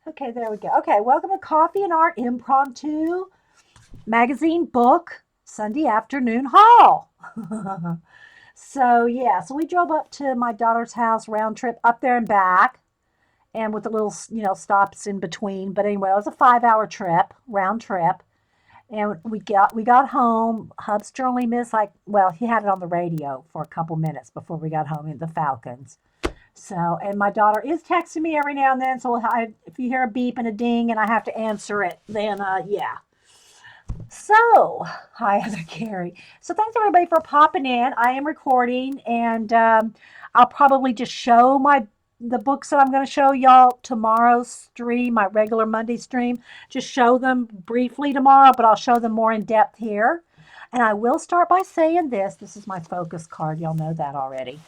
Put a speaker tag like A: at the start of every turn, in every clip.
A: Okay, there we go. Okay, welcome to Coffee and Art Impromptu Magazine Book Sunday Afternoon Haul. So we drove up to my daughter's house, round trip up there and back, and with the little, stops in between. But anyway, it was a 5 hour trip, round trip. And we got home. Hubster only missed he had it on the radio for a couple minutes before we got home in the Falcons. So, and my daughter is texting me every now and then. So if you hear a beep and a ding and I have to answer it, then yeah. So, hi, Heather Carey. So, thanks everybody for popping in. I am recording, and I'll probably just show the books that I'm going to show y'all tomorrow's stream, my regular Monday stream. Just show them briefly tomorrow, but I'll show them more in depth here. And I will start by saying this. This is my focus card. Y'all know that already.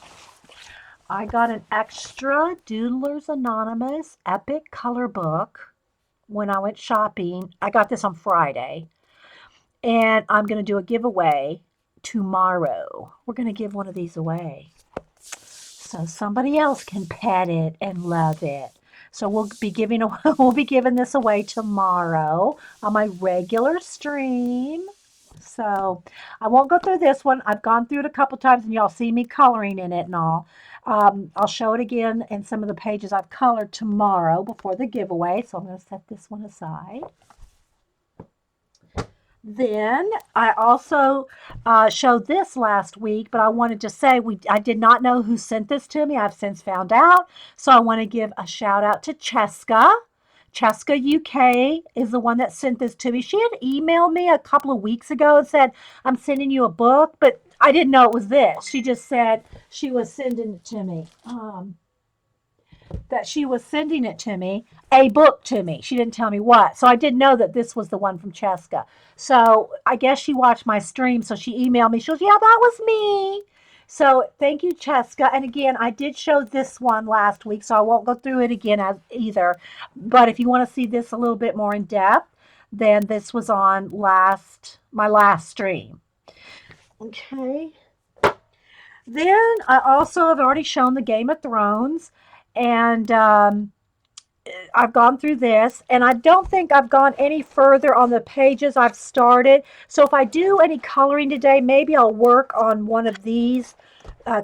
A: I got an extra Doodlers Anonymous epic color book when I went shopping. I got this on Friday, and I'm going to do a giveaway tomorrow. We're going to give one of these away so somebody else can pet it and love it. So we'll be giving this away tomorrow on my regular stream. So I won't go through this one. I've gone through it a couple times, and y'all see me coloring in it and all. I'll show it again in some of the pages I've colored tomorrow before the giveaway. So I'm going to set this one aside. Then I also showed this last week, but I wanted to say I did not know who sent this to me. I've since found out. So I want to give a shout out to Cheska. Cheska UK is the one that sent this to me. She had emailed me a couple of weeks ago and said, I'm sending you a book, but I didn't know it was this. She just said she was sending it to me. That she was sending it to me, a book to me. She didn't tell me what. So I didn't know that this was the one from Cheska. So I guess she watched my stream. So she emailed me. She goes, yeah, that was me. So thank you, Cheska. And again, I did show this one last week, so I won't go through it again either. But if you want to see this a little bit more in depth, then this was on my last stream. Okay. Then I also have already shown the Game of Thrones, and I've gone through this, and I don't think I've gone any further on the pages I've started. So if I do any coloring today, maybe I'll work on one of these,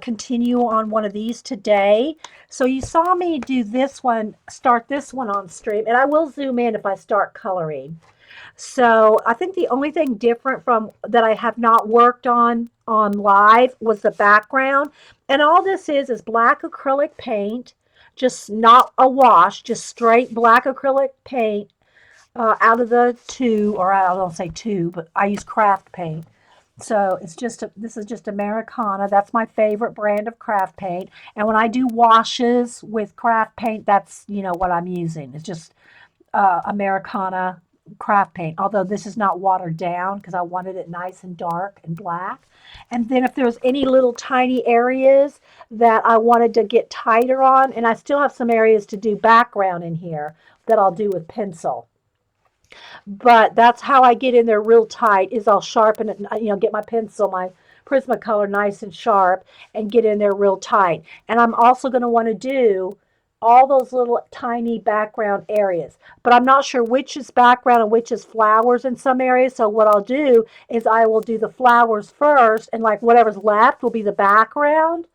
A: continue on one of these today. So you saw me do this one, start this one on stream, and I will zoom in if I start coloring. So I think the only thing different from that I have not worked on live was the background. And all this is black acrylic paint, just not a wash, just straight black acrylic paint out of the tube, or I don't say tube, but I use craft paint. So this is just Americana. That's my favorite brand of craft paint. And when I do washes with craft paint, that's what I'm using. It's just Americana craft paint, although this is not watered down because I wanted it nice and dark and black. And then if there's any little tiny areas that I wanted to get tighter on, and I still have some areas to do background in here that I'll do with pencil. But that's how I get in there real tight is I'll sharpen it, get my pencil, my Prismacolor nice and sharp and get in there real tight. And I'm also going to want to do all those little tiny background areas. But I'm not sure which is background and which is flowers in some areas. So what I'll do is I will do the flowers first, and like whatever's left will be the background.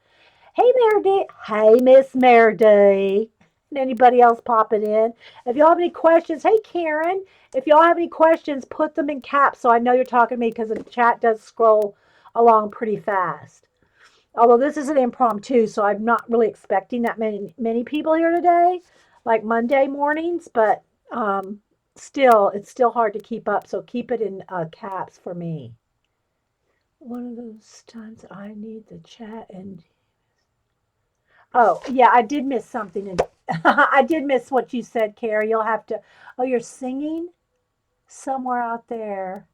A: Hey, Meredith. Hey, Miss Meredith. And anybody else popping in? If y'all have any questions, hey, Karen. If y'all have any questions, put them in caps so I know you're talking to me because the chat does scroll along pretty fast. Although this is an impromptu, so I'm not really expecting that many people here today, like Monday mornings, but it's still hard to keep up, so keep it in caps for me. One of those times I need the chat and... Oh, yeah, I did miss something. And I did miss what you said, Carrie. You'll have to... Oh, you're singing somewhere out there.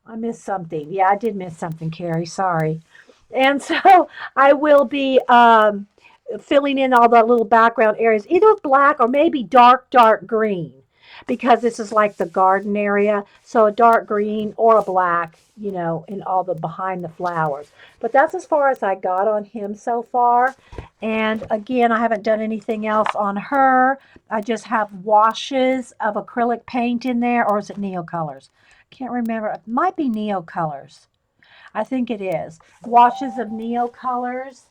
A: I missed something. Yeah, I did miss something, Carrie. Sorry. And so I will be filling in all the little background areas, either black or maybe dark green. because this is like the garden area. So a dark green or a black, you know, in all the behind the flowers. But that's as far as I got on him so far. And again, I haven't done anything else on her. I just have washes of acrylic paint in there, or is it Neocolors? Can't remember. It might be Neocolors. I think it is. Washes of Neocolors.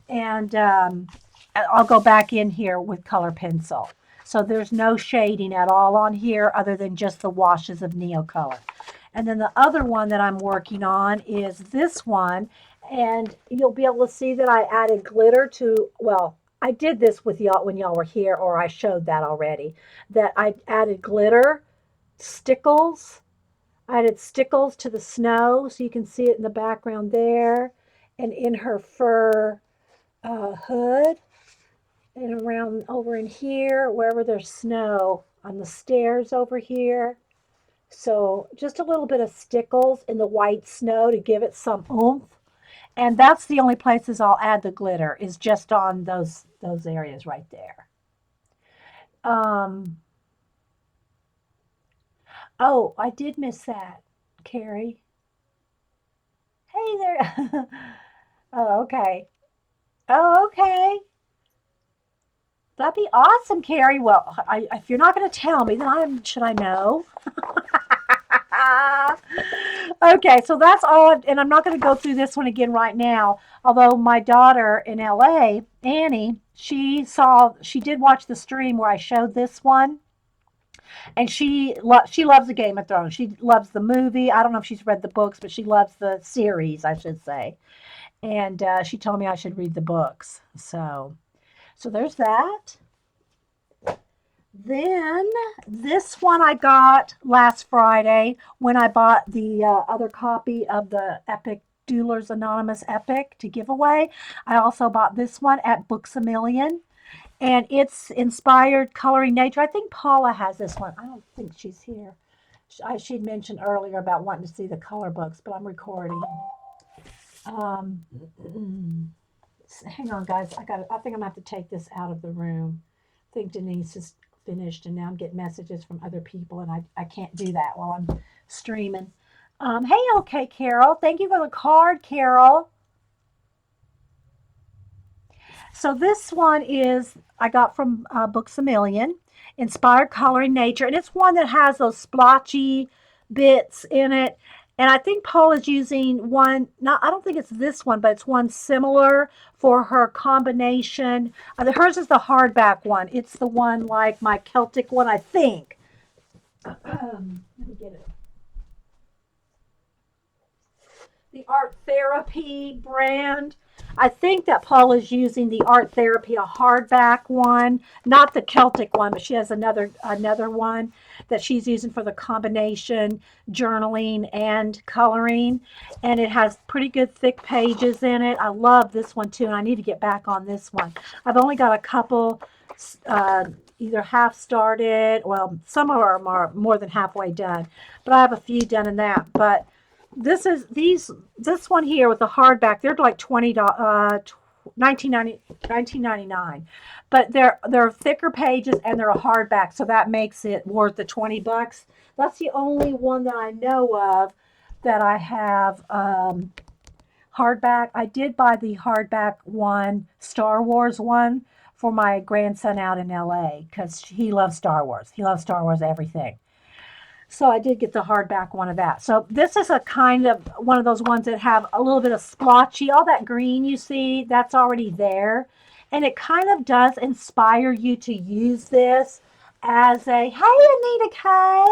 A: And I'll go back in here with color pencil. So there's no shading at all on here other than just the washes of Neocolor. And then the other one that I'm working on is this one. And you'll be able to see that I added glitter to, well, I did this with y'all when y'all were here, or I showed that already, that I added glitter, stickles. I added stickles to the snow, so you can see it in the background there, and in her fur hood, and around over in here, wherever there's snow, on the stairs over here. So just a little bit of stickles in the white snow to give it some oomph. And that's the only places I'll add the glitter, is just on those areas right there. Um, oh, I did miss that, Carrie. Hey there. Oh, okay. Oh, okay. That'd be awesome, Carrie. Well, if you're not going to tell me, then should I know? Okay, so that's all, and I'm not going to go through this one again right now. Although my daughter in LA, Annie, she did watch the stream where I showed this one, and she loves the Game of Thrones. She loves the movie. I don't know if she's read the books, but she loves the series, I should say. And she told me I should read the books. So there's that. Then this one I got last Friday when I bought the other copy of the Epic Doulers Anonymous Epic to give away. I also bought this one at Books A Million, and it's inspired coloring nature. I think Paula has this one. I don't think she's here. She'd mentioned earlier about wanting to see the color books, but I'm recording. Um, Hang on, guys. I think I'm gonna have to take this out of the room. I think Denise is finished, and now I'm getting messages from other people, and I can't do that while I'm streaming. Hey, okay, Carol. Thank you for the card, Carol. So this one is I got from Books A Million, Inspired Coloring Nature, and it's one that has those splotchy bits in it. And I think Paul is using one, not, I don't think it's this one, but it's one similar for her combination. Hers is the hardback one. It's the one like my Celtic one, I think. Let me get it. The Art Therapy brand. I think that Paul is using the Art Therapy, a hardback one, not the Celtic one, but she has another one that she's using for the combination journaling and coloring, and it has pretty good thick pages in it. I love this one too, and I need to get back on this one. I've only got a couple either half started, well, some of them are more than halfway done, but I have a few done in that. But this one here with the hardback, they're like 1999, but they're thicker pages and they're a hardback, so that makes it worth the $20. That's the only one that I know of that I have hardback. I did buy the hardback one, Star Wars one, for my grandson out in LA because he loves Star Wars. He loves Star Wars everything. So I did get the hardback one of that. So this is a kind of one of those ones that have a little bit of splotchy. All that green you see, that's already there. And it kind of does inspire you to use this as a, hey, Anita K.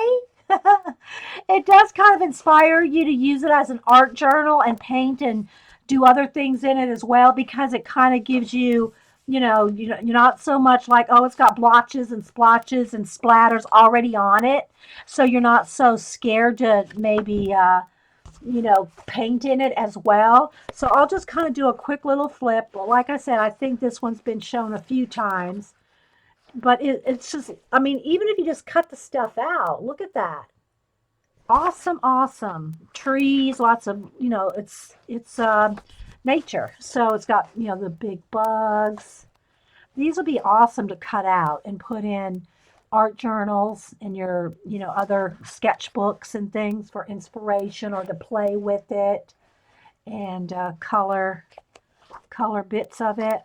A: It does kind of inspire you to use it as an art journal and paint and do other things in it as well, because it kind of gives you, you're not so much like, oh, it's got blotches and splotches and splatters already on it. So you're not so scared to maybe, paint in it as well. So I'll just kind of do a quick little flip. But like I said, I think this one's been shown a few times. But it's just, I mean, even if you just cut the stuff out, look at that. Awesome, awesome. Trees, lots of, it's nature. So it's got, the big bugs. These would be awesome to cut out and put in art journals and your, other sketchbooks and things for inspiration or to play with it and color bits of it.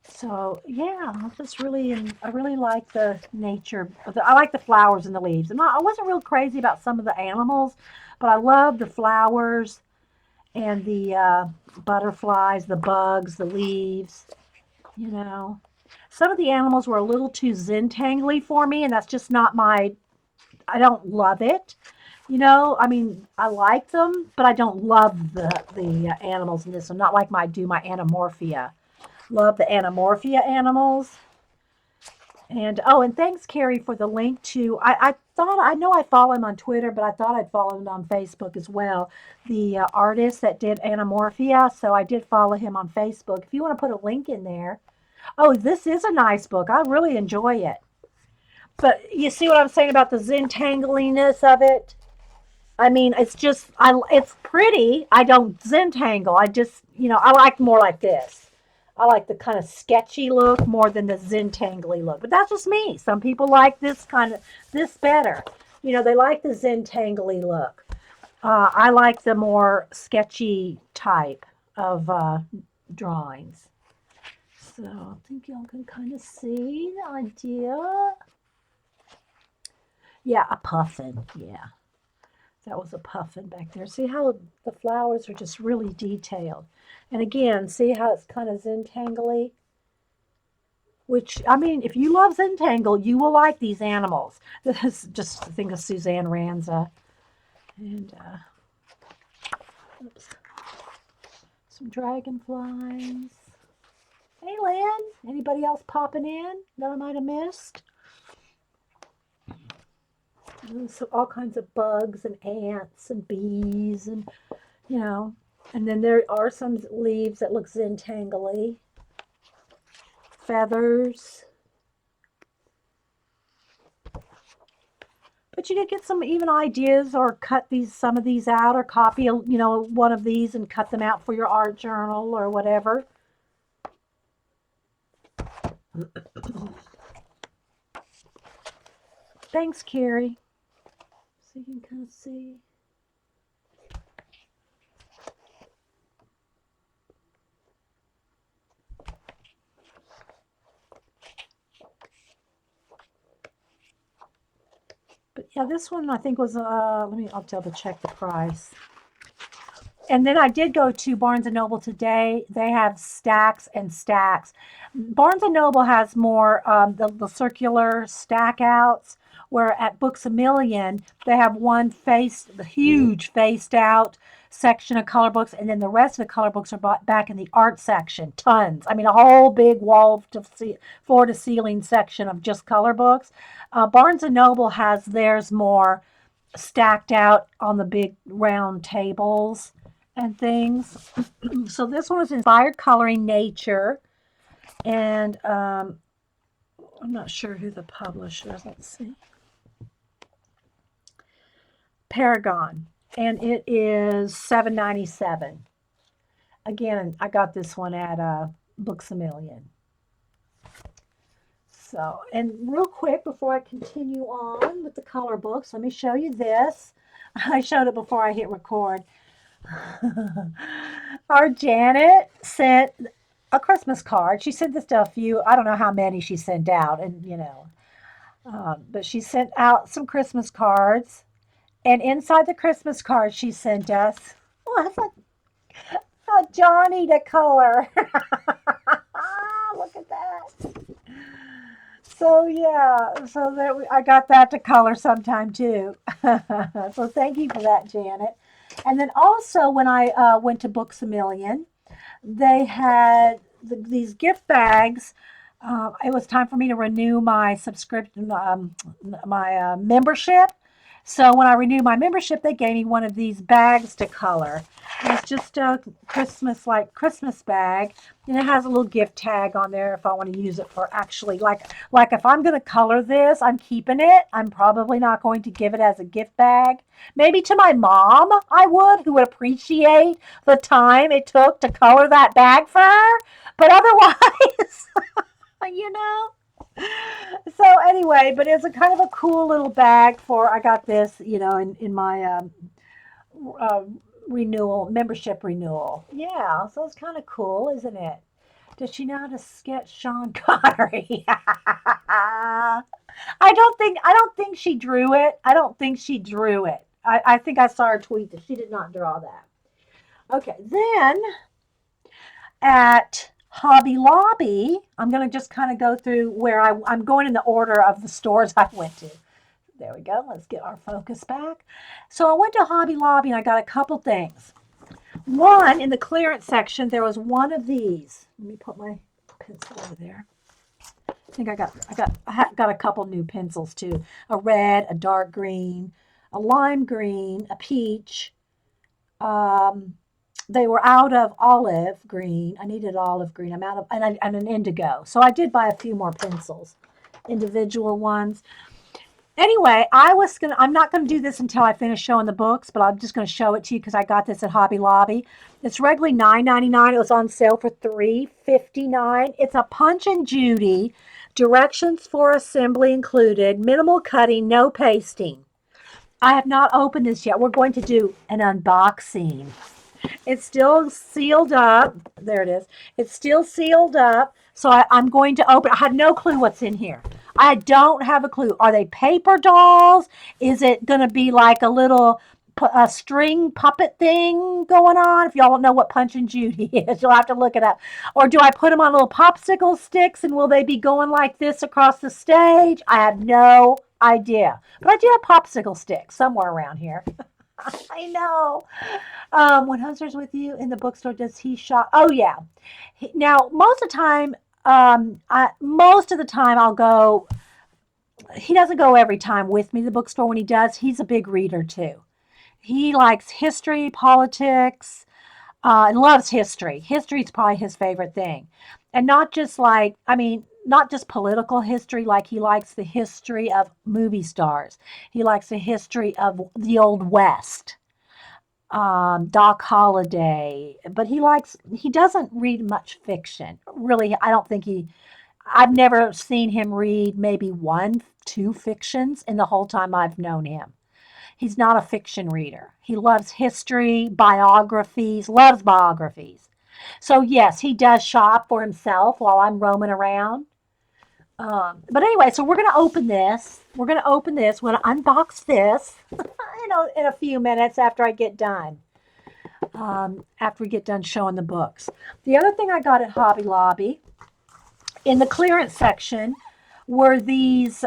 A: So yeah, I really like the nature. I like the flowers and the leaves. I wasn't real crazy about some of the animals, but I love the flowers and the butterflies, the bugs, the leaves. You know, some of the animals were a little too zentangly for me, and that's just not my. I don't love it. I mean, I like them, but I don't love the animals in this one. Not like I do my Anamorphia. Love the Anamorphia animals. And oh, and thanks, Carrie, for the link to. I thought I know I follow him on Twitter, but I thought I'd follow him on Facebook as well. The artist that did Anamorphia, so I did follow him on Facebook. If you want to put a link in there. Oh, this is a nice book. I really enjoy it. But you see what I'm saying about the zentangliness of it? I mean, it's pretty. I don't zentangle. I like more like this. I like the kind of sketchy look more than the zentangly look. But that's just me. Some people like this better. They like the zentangly look. I like the more sketchy type of drawings. So I think y'all can kind of see the idea. Yeah, a puffin. Yeah. That was a puffin back there. See how the flowers are just really detailed. And again, see how it's kind of zentangly? Which, I mean, if you love Zentangle, you will like these animals. This is just think of Suzanne Ranza. And, oops, some dragonflies. Hey, Lynn. Anybody else popping in that I might have missed? So all kinds of bugs and ants and bees and and then there are some leaves that look zentangly, feathers, but you could get some even ideas or cut some of these out or copy one of these and cut them out for your art journal or whatever. Thanks, Carrie. So you can kind of see. But yeah, this one I think was, I'll double check the price. And then I did go to Barnes & Noble today. They have stacks and stacks. Barnes & Noble has more the circular stack outs, where at Books A Million, they have the huge faced out section of color books, and then the rest of the color books are back in the art section. Tons. I mean, a whole big floor to ceiling section of just color books. Barnes & Noble has theirs more stacked out on the big round tables and things. So this one was inspired coloring nature, and I'm not sure who the publisher is. Let's see, Paragon, and it is $7.97. Again, I got this one at Books A Million. So, and real quick before I continue on with the color books, let me show you this. I showed it before I hit record. Our Janet sent a Christmas card. She sent this to a few, I don't know how many she sent out, and but she sent out some Christmas cards. And inside the Christmas card she sent us was a Johnny to color. Look at that. So yeah, so that I got that to color sometime too. So thank you for that, Janet. And then also when I went to Books A Million, they had these gift bags. It was time for me to renew my subscription, my membership. So when I renewed my membership, they gave me one of these bags to color. And it's just a Christmas bag, and it has a little gift tag on there if I want to use it for actually like if I'm going to color this, I'm keeping it. I'm probably not going to give it as a gift bag. Maybe to my mom, I would, who would appreciate the time it took to color that bag for her. But otherwise, anyway, but it's a kind of a cool little bag for, I got this, in my uh, membership renewal. Yeah, so it's kind of cool, isn't it? Does she know how to sketch Sean Connery? I don't think she drew it. I don't think she drew it. I think I saw her tweet that she did not draw that. Okay, then at Hobby Lobby, I'm going to just kind of go through where I'm going in the order of the stores I went to. There we go. Let's get our focus back. So I went to Hobby Lobby and I got a couple things. One, in the clearance section, there was one of these. Let me put my pencil over there. I think I got a couple new pencils too. A red, a dark green, a lime green, a peach. Um, they were out of olive green. I needed olive green. I'm out of and an indigo. So I did buy a few more pencils, individual ones. Anyway, I'm not gonna do this until I finish showing the books, but I'm just gonna show it to you because I got this at Hobby Lobby. It's regularly $9.99. It was on sale for $3.59. It's a Punch and Judy. Directions for assembly included. Minimal cutting, no pasting. I have not opened this yet. We're going to do an unboxing. It's still sealed up. There it is. It's still sealed up. So I'm going to open. I had no clue what's in here. I don't have a clue. Are they paper dolls? Is it going to be like a little a string puppet thing going on? If y'all don't know what Punch and Judy is, you'll have to look it up. Or do I put them on little popsicle sticks and will they be going like this across the stage? I have no idea. But I do have popsicle sticks somewhere around here. I know. When Hunter's with you in the bookstore, does he shop? Oh yeah. Now most of the time, most of the time I'll go. He doesn't go every time with me to the bookstore. When he does, he's a big reader too. He likes history, politics, and loves history. History is probably his favorite thing, and not just not just political history. Like he likes the history of movie stars. He likes the history of the old West, Doc Holliday, but he doesn't read much fiction. Really, I don't think I've never seen him read maybe one, two fictions in the whole time I've known him. He's not a fiction reader. He loves history, biographies, loves biographies. So yes, he does shop for himself while I'm roaming around. But anyway, so we're going to open this. We're going to open this. We're going to unbox this, in a few minutes after I get done. After we get done showing the books. The other thing I got at Hobby Lobby in the clearance section were these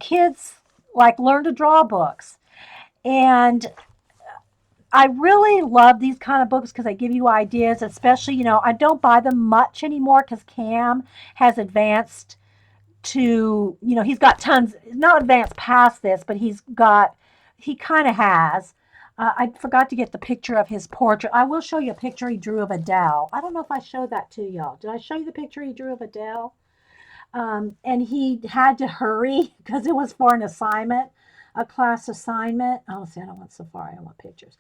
A: kids like learn to draw books. And I really love these kind of books because they give you ideas, especially, I don't buy them much anymore because Cam has advanced to, he's got tons, not advanced past this, but he kind of has. I forgot to get the picture of his portrait. I will show you a picture he drew of Adele. I don't know if I showed that to y'all. Did I show you the picture he drew of Adele? And he had to hurry because it was for an assignment, a class assignment. Oh, see, I don't want Safari. I want pictures.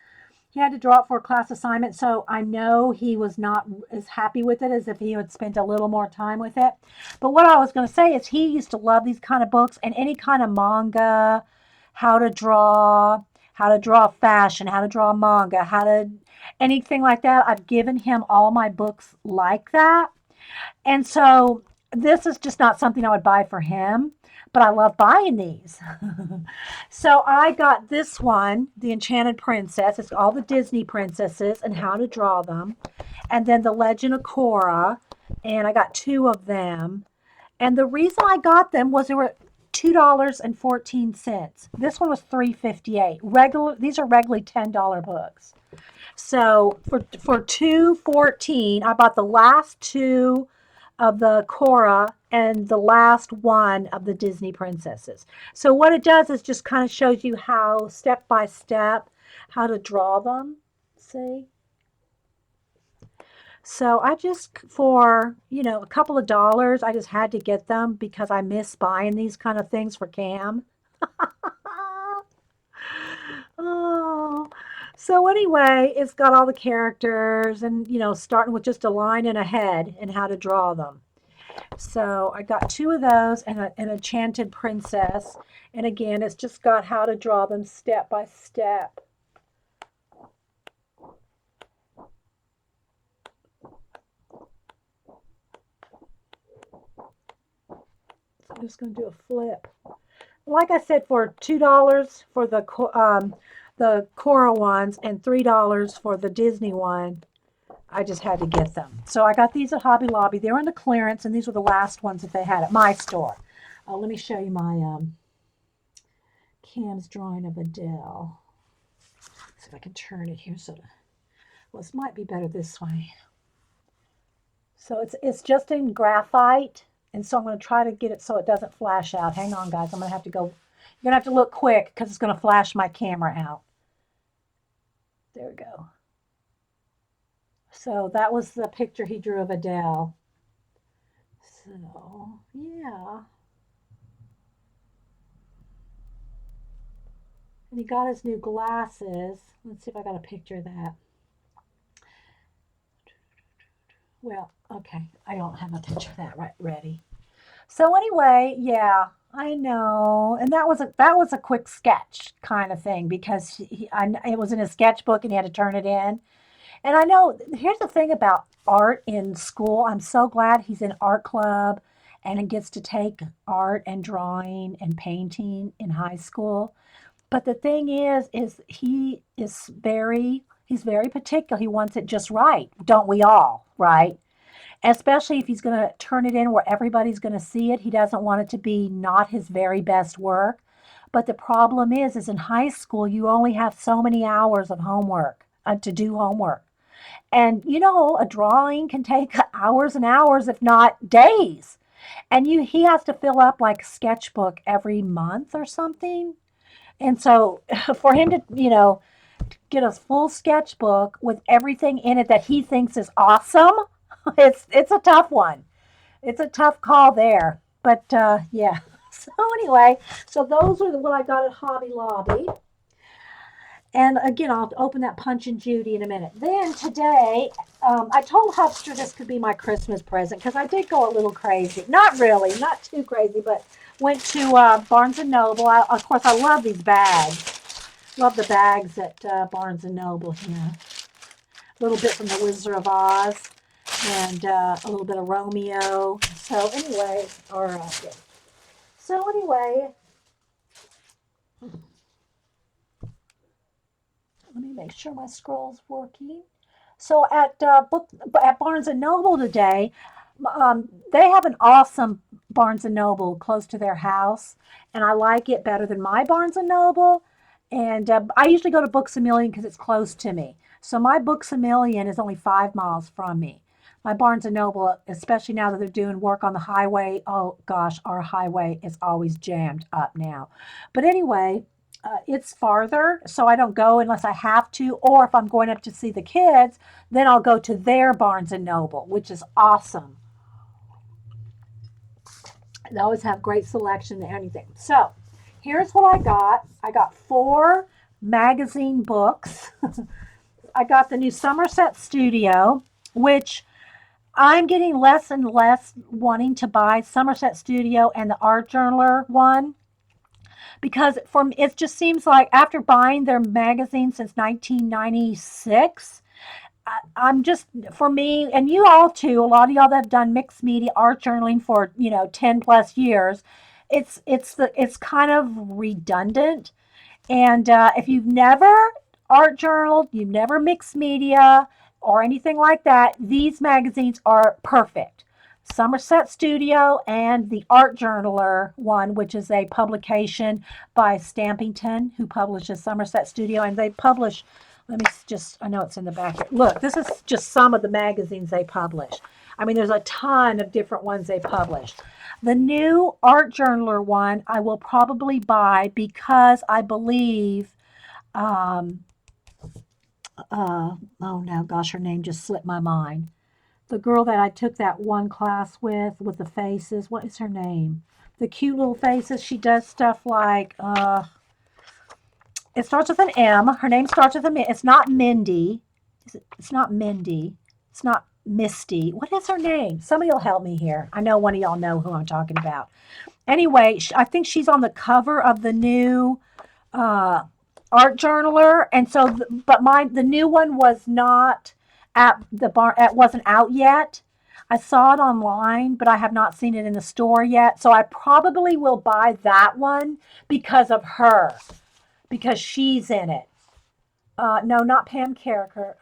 A: He had to draw it for a class assignment, so I know he was not as happy with it as if he had spent a little more time with it. But what I was going to say is he used to love these kind of books and any kind of manga, how to draw fashion, how to draw manga, anything like that. I've given him all my books like that. And so this is just not something I would buy for him, but I love buying these. So I got this one, The Enchanted Princess. It's all the Disney princesses and how to draw them. And then The Legend of Korra. And I got two of them. And the reason I got them was they were $2.14. This one was $3.58. These are regularly $10 books. So for $2.14, I bought the last two of the Korra and the last one of the Disney princesses. So what it does is just kind of shows you how step by step how to draw them. See? So I just for, a couple of dollars, I just had to get them because I miss buying these kind of things for Cam. Oh. So anyway, it's got all the characters and, starting with just a line and a head and how to draw them. So I got 2 of those and an Enchanted Princess. And again, it's just got how to draw them step by step. So I'm just going to do a flip. Like I said, for $2 for the Cora ones and $3 for the Disney one, I just had to get them. So I got these at Hobby Lobby. They were on the clearance, and these were the last ones that they had at my store. Let me show you my Cam's drawing of Adele. See if I can turn it here. Well, this might be better this way. So it's just in graphite, and so I'm going to try to get it so it doesn't flash out. Hang on, guys. I'm going to have to go. You're going to have to look quick because it's going to flash my camera out. There we go. So that was the picture he drew of Adele. So, yeah. And he got his new glasses. Let's see if I got a picture of that. Well, okay. I don't have a picture of that right ready. So anyway, yeah, I know. And that was a quick sketch kind of thing because it was in his sketchbook and he had to turn it in. And I know, here's the thing about art in school. I'm so glad he's in art club and he gets to take art and drawing and painting in high school. But the thing is he's very particular. He wants it just right. Don't we all, right? Especially if he's going to turn it in where everybody's going to see it. He doesn't want it to be not his very best work. But the problem is in high school, you only have so many hours of homework to do homework. And you know, a drawing can take hours and hours, if not days. And he has to fill up like a sketchbook every month or something. And so for him to, get a full sketchbook with everything in it that he thinks is awesome, it's a tough one. It's a tough call there. But yeah. So anyway, so those are what I got at Hobby Lobby. And again, I'll open that Punch and Judy in a minute. Then today, I told Hubster this could be my Christmas present because I did go a little crazy. Not really, not too crazy, but went to Barnes and Noble. Of course, I love these bags. Love the bags at Barnes and Noble here. A little bit from the Wizard of Oz and a little bit of Romeo. So anyway, let me make sure my scroll's working. So at Barnes and Noble today, they have an awesome Barnes and Noble close to their house, and I like it better than my Barnes and Noble. And I usually go to Books A Million because it's close to me. So my Books A Million is only 5 miles from me. My Barnes and Noble, especially now that they're doing work on the highway, oh gosh, our highway is always jammed up now. But anyway, it's farther, so I don't go unless I have to, or if I'm going up to see the kids, then I'll go to their Barnes and Noble, which is awesome. They always have great selection and anything. So here's what I got. I got 4 magazine books. I got the new Somerset Studio, which I'm getting less and less wanting to buy Somerset Studio and the Art Journaler one because for me, it just seems like after buying their magazine since 1996, I'm just, for me, and you all too, a lot of y'all that have done mixed media art journaling for 10 plus years, it's kind of redundant. And if you've never art journaled, you've never mixed media or anything like that, these magazines are perfect. Somerset Studio and the Art Journaler one, which is a publication by Stampington, who publishes Somerset Studio, and they publish, let me just, I know it's in the back here. Look, this is just some of the magazines they publish. I mean, there's a ton of different ones they publish. The new Art Journaler one I will probably buy because I believe, oh no, gosh, her name just slipped my mind. The girl that I took that one class with the faces, what is her name? The cute little faces. She does stuff like, it starts with an M. Her name starts with an M. It's not Mindy. It's not Mindy. It's not Misty. What is her name? Somebody will help me here. I know one of y'all know who I'm talking about. Anyway, I think she's on the cover of the new uh, art journaler, and so but the new one was not at the bar. It wasn't out yet. I saw it online, but I have not seen it in the store yet. So I probably will buy that one because of her, because she's in it. No, not Pam Carricker.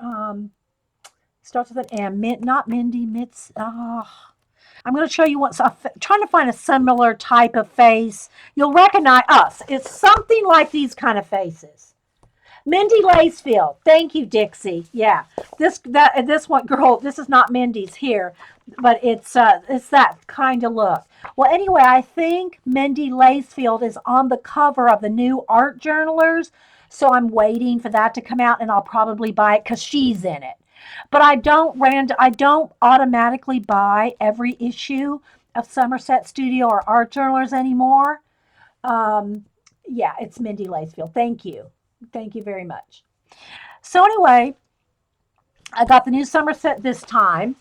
A: Starts with an M. Not Mindy Mitz. I'm going to show you what. So trying to find a similar type of face. You'll recognize us. It's something like these kind of faces. Mindy Lacefield. Thank you, Dixie. Yeah, this one, girl. This is not Mindy's here, but it's that kind of look. Well, anyway, I think Mindy Lacefield is on the cover of the new art journalers, so I'm waiting for that to come out, and I'll probably buy it because she's in it. But I don't automatically buy every issue of Somerset Studio or art journalers anymore. Um, yeah, it's Mindy Lacefield. Thank you. Thank you very much. So anyway, I got the new Somerset this time,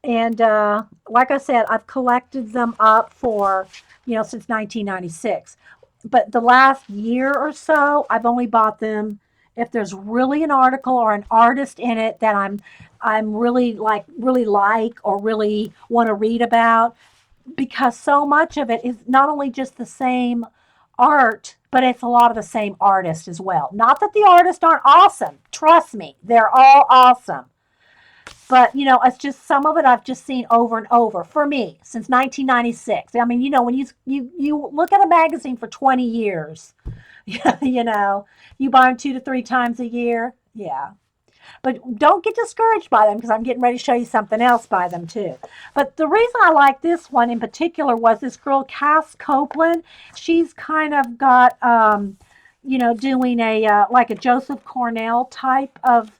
A: and like I said, I've collected them up for since 1996. But the last year or so, I've only bought them if there's really an article or an artist in it that I'm really like or really want to read about, because so much of it is not only just the same art, but it's a lot of the same artists as well. Not that the artists aren't awesome. Trust me, they're all awesome. But it's just some of it I've just seen over and over for me since 1996. I mean, when you look at a magazine for 20 years, you know, you buy them 2 to 3 times a year. Yeah. But don't get discouraged by them because I'm getting ready to show you something else by them too. But the reason I like this one in particular was this girl, Cass Copeland. She's kind of got, doing a like a Joseph Cornell type of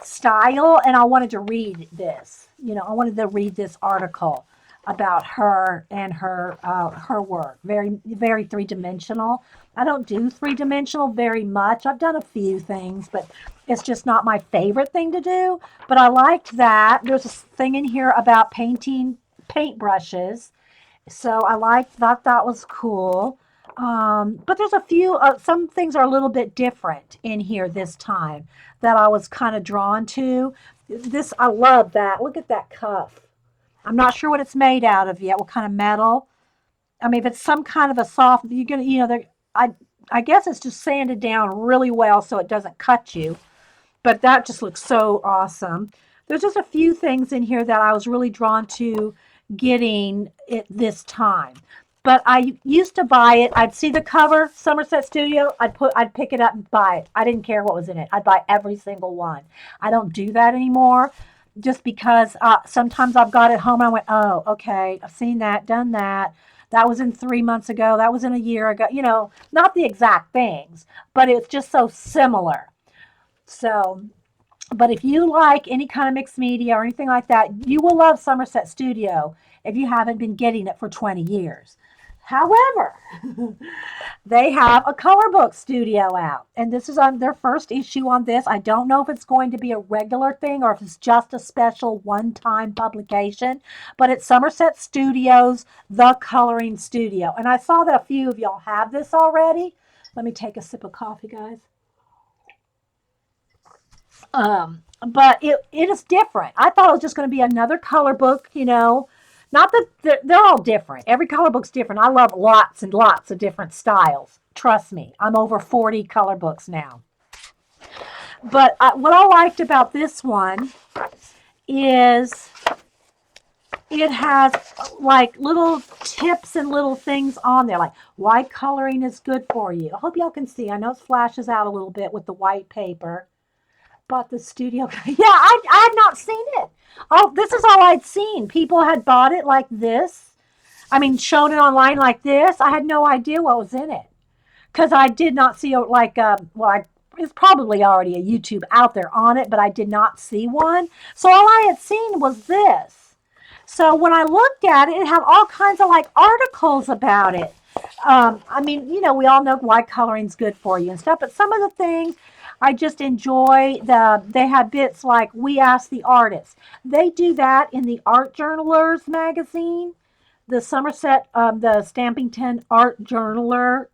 A: style, and I wanted to read this. I wanted to read this article about her and her work. Very very three dimensional. I don't do three dimensional very much. I've done a few things, but it's just not my favorite thing to do. But I liked that. There's a thing in here about painting paintbrushes, so thought that was cool. But there's a few, some things are a little bit different in here this time that I was kind of drawn to. I love that. Look at that cuff. I'm not sure what it's made out of yet, what kind of metal. I mean, if it's some kind of a soft, you're gonna, I, I guess it's just sanded down really well so it doesn't cut you. But that just looks so awesome. There's just a few things in here that I was really drawn to getting it this time. But I used to buy it. I'd see the cover, Somerset Studio. I'd pick it up and buy it. I didn't care what was in it. I'd buy every single one. I don't do that anymore, just because sometimes I've got it home and I went, oh, okay, I've seen that, done that. That was in 3 months ago. That was in a year ago. Not the exact things, but it's just so similar. So, but if you like any kind of mixed media or anything like that, you will love Somerset Studio if you haven't been getting it for 20 years. However, they have a color book studio out, and this is on their first issue on this. I don't know if it's going to be a regular thing or if it's just a special one-time publication, but it's Somerset Studios, The Coloring Studio. And I saw that a few of y'all have this already. Let me take a sip of coffee, guys. But it is different. I thought it was just going to be another color book, Not that they're all different. Every color book's different. I love lots and lots of different styles. Trust me, I'm over 40 color books now. But what I liked about this one is it has like little tips and little things on there, like why coloring is good for you. I hope y'all can see. I know it flashes out a little bit with the white paper. Bought the studio. Yeah, I had not seen it. Oh, this is all I'd seen. People had bought it like this. I mean, shown it online like this. I had no idea what was in it because I did not see it's probably already a YouTube out there on it, but I did not see one. So all I had seen was this. So when I looked at it, it had all kinds of like articles about it. I mean, we all know why coloring's good for you and stuff, but some of the things I just enjoy they have bits like We Ask the Artist. They do that in the Art Journalers magazine, the Somerset, the Stampington Art Journaler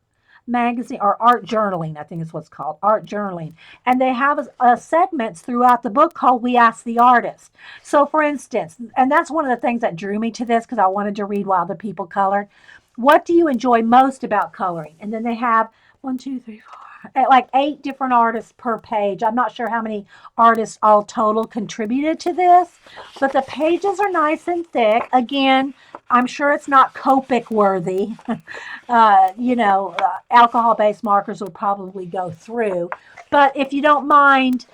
A: magazine, or art journaling, I think is what's called, art journaling. And they have segments throughout the book called We Ask the Artist. So, for instance, and that's one of the things that drew me to this because I wanted to read while the people colored. What do you enjoy most about coloring? And then they have one, two, three, four, like 8 different artists per page. I'm not sure how many artists all total contributed to this, but the pages are nice and thick. Again, I'm sure it's not Copic worthy. Alcohol-based markers will probably go through. But if you don't mind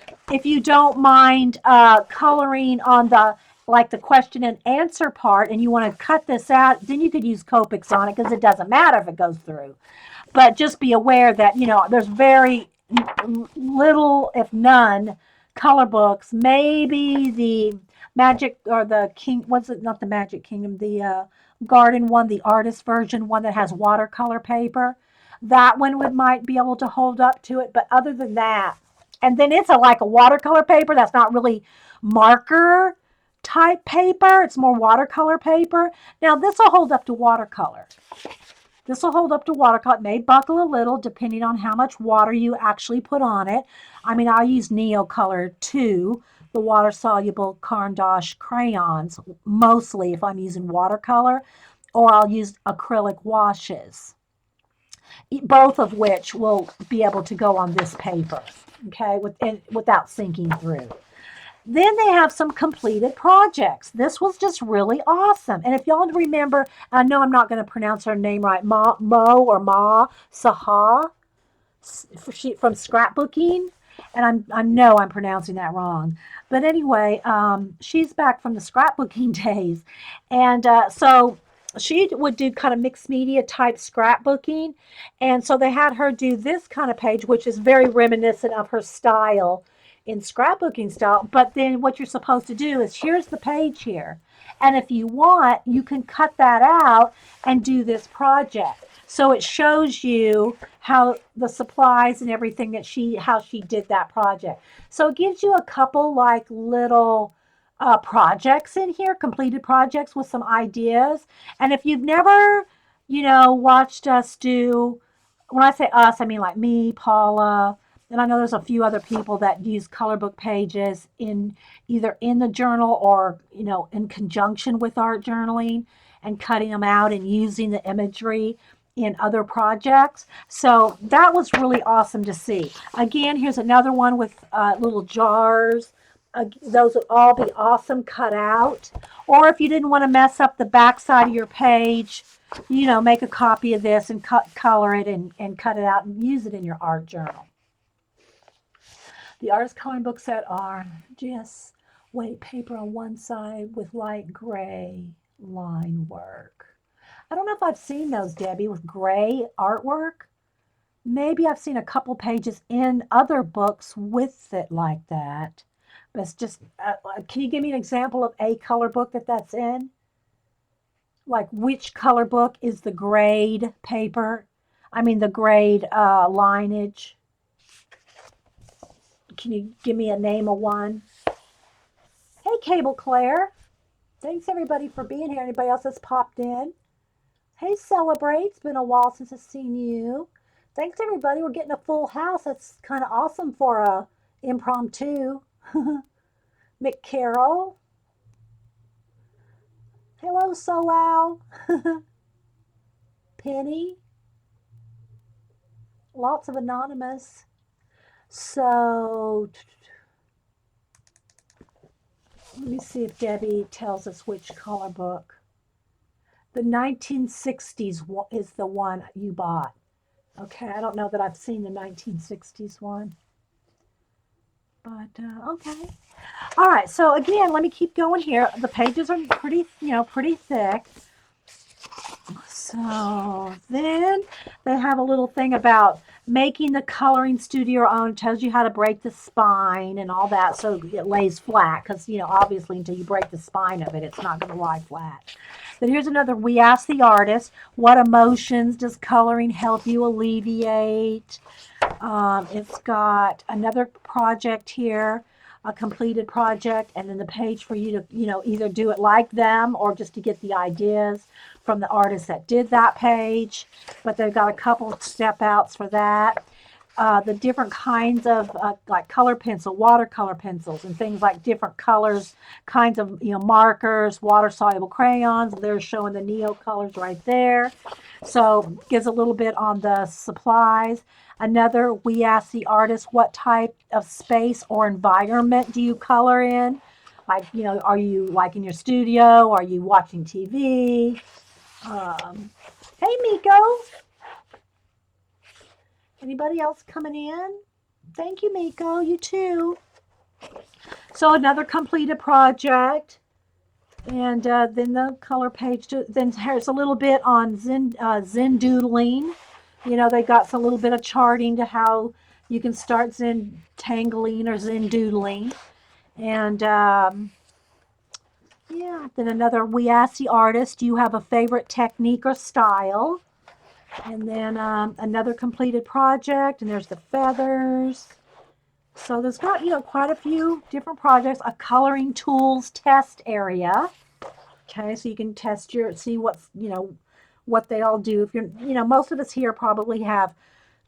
A: coloring on the like the question and answer part, and you want to cut this out, then you could use Copics on it because it doesn't matter if it goes through. But just be aware that there's very little, if none, color books. Maybe the Magic or the King, what's it? Not the Magic Kingdom, the Garden one, the artist version one that has watercolor paper. That one might be able to hold up to it, but other than that, and then it's like a watercolor paper that's not really marker type paper. It's more watercolor paper. Now this will hold up to watercolor. This will hold up to watercolor. It may buckle a little depending on how much water you actually put on it. I mean, I use Neocolor too, the water-soluble Caran d'Ache crayons, mostly if I'm using watercolor, or I'll use acrylic washes, both of which will be able to go on this paper, okay, without sinking through. Then they have some completed projects. This was just really awesome. And if y'all remember, I know I'm not going to pronounce her name right, Mo or Ma Saha from scrapbooking. And I know I'm pronouncing that wrong. But anyway, she's back from the scrapbooking days. And so she would do kind of mixed media type scrapbooking. And so they had her do this kind of page, which is very reminiscent of her style in scrapbooking style. But then what you're supposed to do is here's the page here. And if you want, you can cut that out and do this project. So it shows you how the supplies and everything how she did that project. So it gives you a couple like little projects in here, completed projects with some ideas. And if you've never, watched us do, when I say us, I mean like me, Paula, and I know there's a few other people that use color book pages in either in the journal or, in conjunction with art journaling and cutting them out and using the imagery in other projects. So that was really awesome to see. Again, here's another one with little jars. Those would all be awesome cut out. Or if you didn't want to mess up the back side of your page, make a copy of this and color it and cut it out and use it in your art journal. The artist coloring book set are just weight paper on one side with light gray line work. I don't know if I've seen those, Debbie, with gray artwork. Maybe I've seen a couple pages in other books with it like that. But it's just, can you give me an example of a color book that's in? Like which color book is the grade paper? I mean the grade lineage. Can you give me a name of one? Hey, Cable Claire. Thanks everybody for being here. Anybody else that's popped in? Hey, Celebrate. It's been a while since I've seen you. Thanks, everybody. We're getting a full house. That's kind of awesome for a impromptu. Mick Carroll. Hello, Soal. Penny. Lots of anonymous. So, let me see if Debbie tells us which color book. The 1960s is the one you bought. Okay, I don't know that I've seen the 1960s one. But, okay. All right, so again, let me keep going here. The pages are pretty thick. So then they have a little thing about making the coloring studio your own. It tells you how to break the spine and all that so it lays flat because, obviously until you break the spine of it, it's not going to lie flat. Then here's another, we ask the artist, what emotions does coloring help you alleviate? It's got another project here, a completed project, and then the page for you to, either do it like them or just to get the ideas from the artist that did that page. But they've got a couple of step outs for that. The different kinds of like color pencil, watercolor pencils, and things like different colors, kinds of markers, water soluble crayons. They're showing the neo colors right there. So gives a little bit on the supplies. Another, we asked the artist what type of space or environment do you color in? Like, are you like in your studio? Are you watching TV? Hey, Miko. Anybody else coming in? Thank you, Miko. You too. So another completed project. And then the color page. Then there's a little bit on Zen doodling. They got a little bit of charting to how you can start Zen tangling or Zen doodling. And yeah, then another, we asked the artist, do you have a favorite technique or style? And then another completed project, and there's the feathers. So there's got, quite a few different projects, a coloring tools test area. Okay, so you can test see what's, what they all do. If you're, most of us here probably have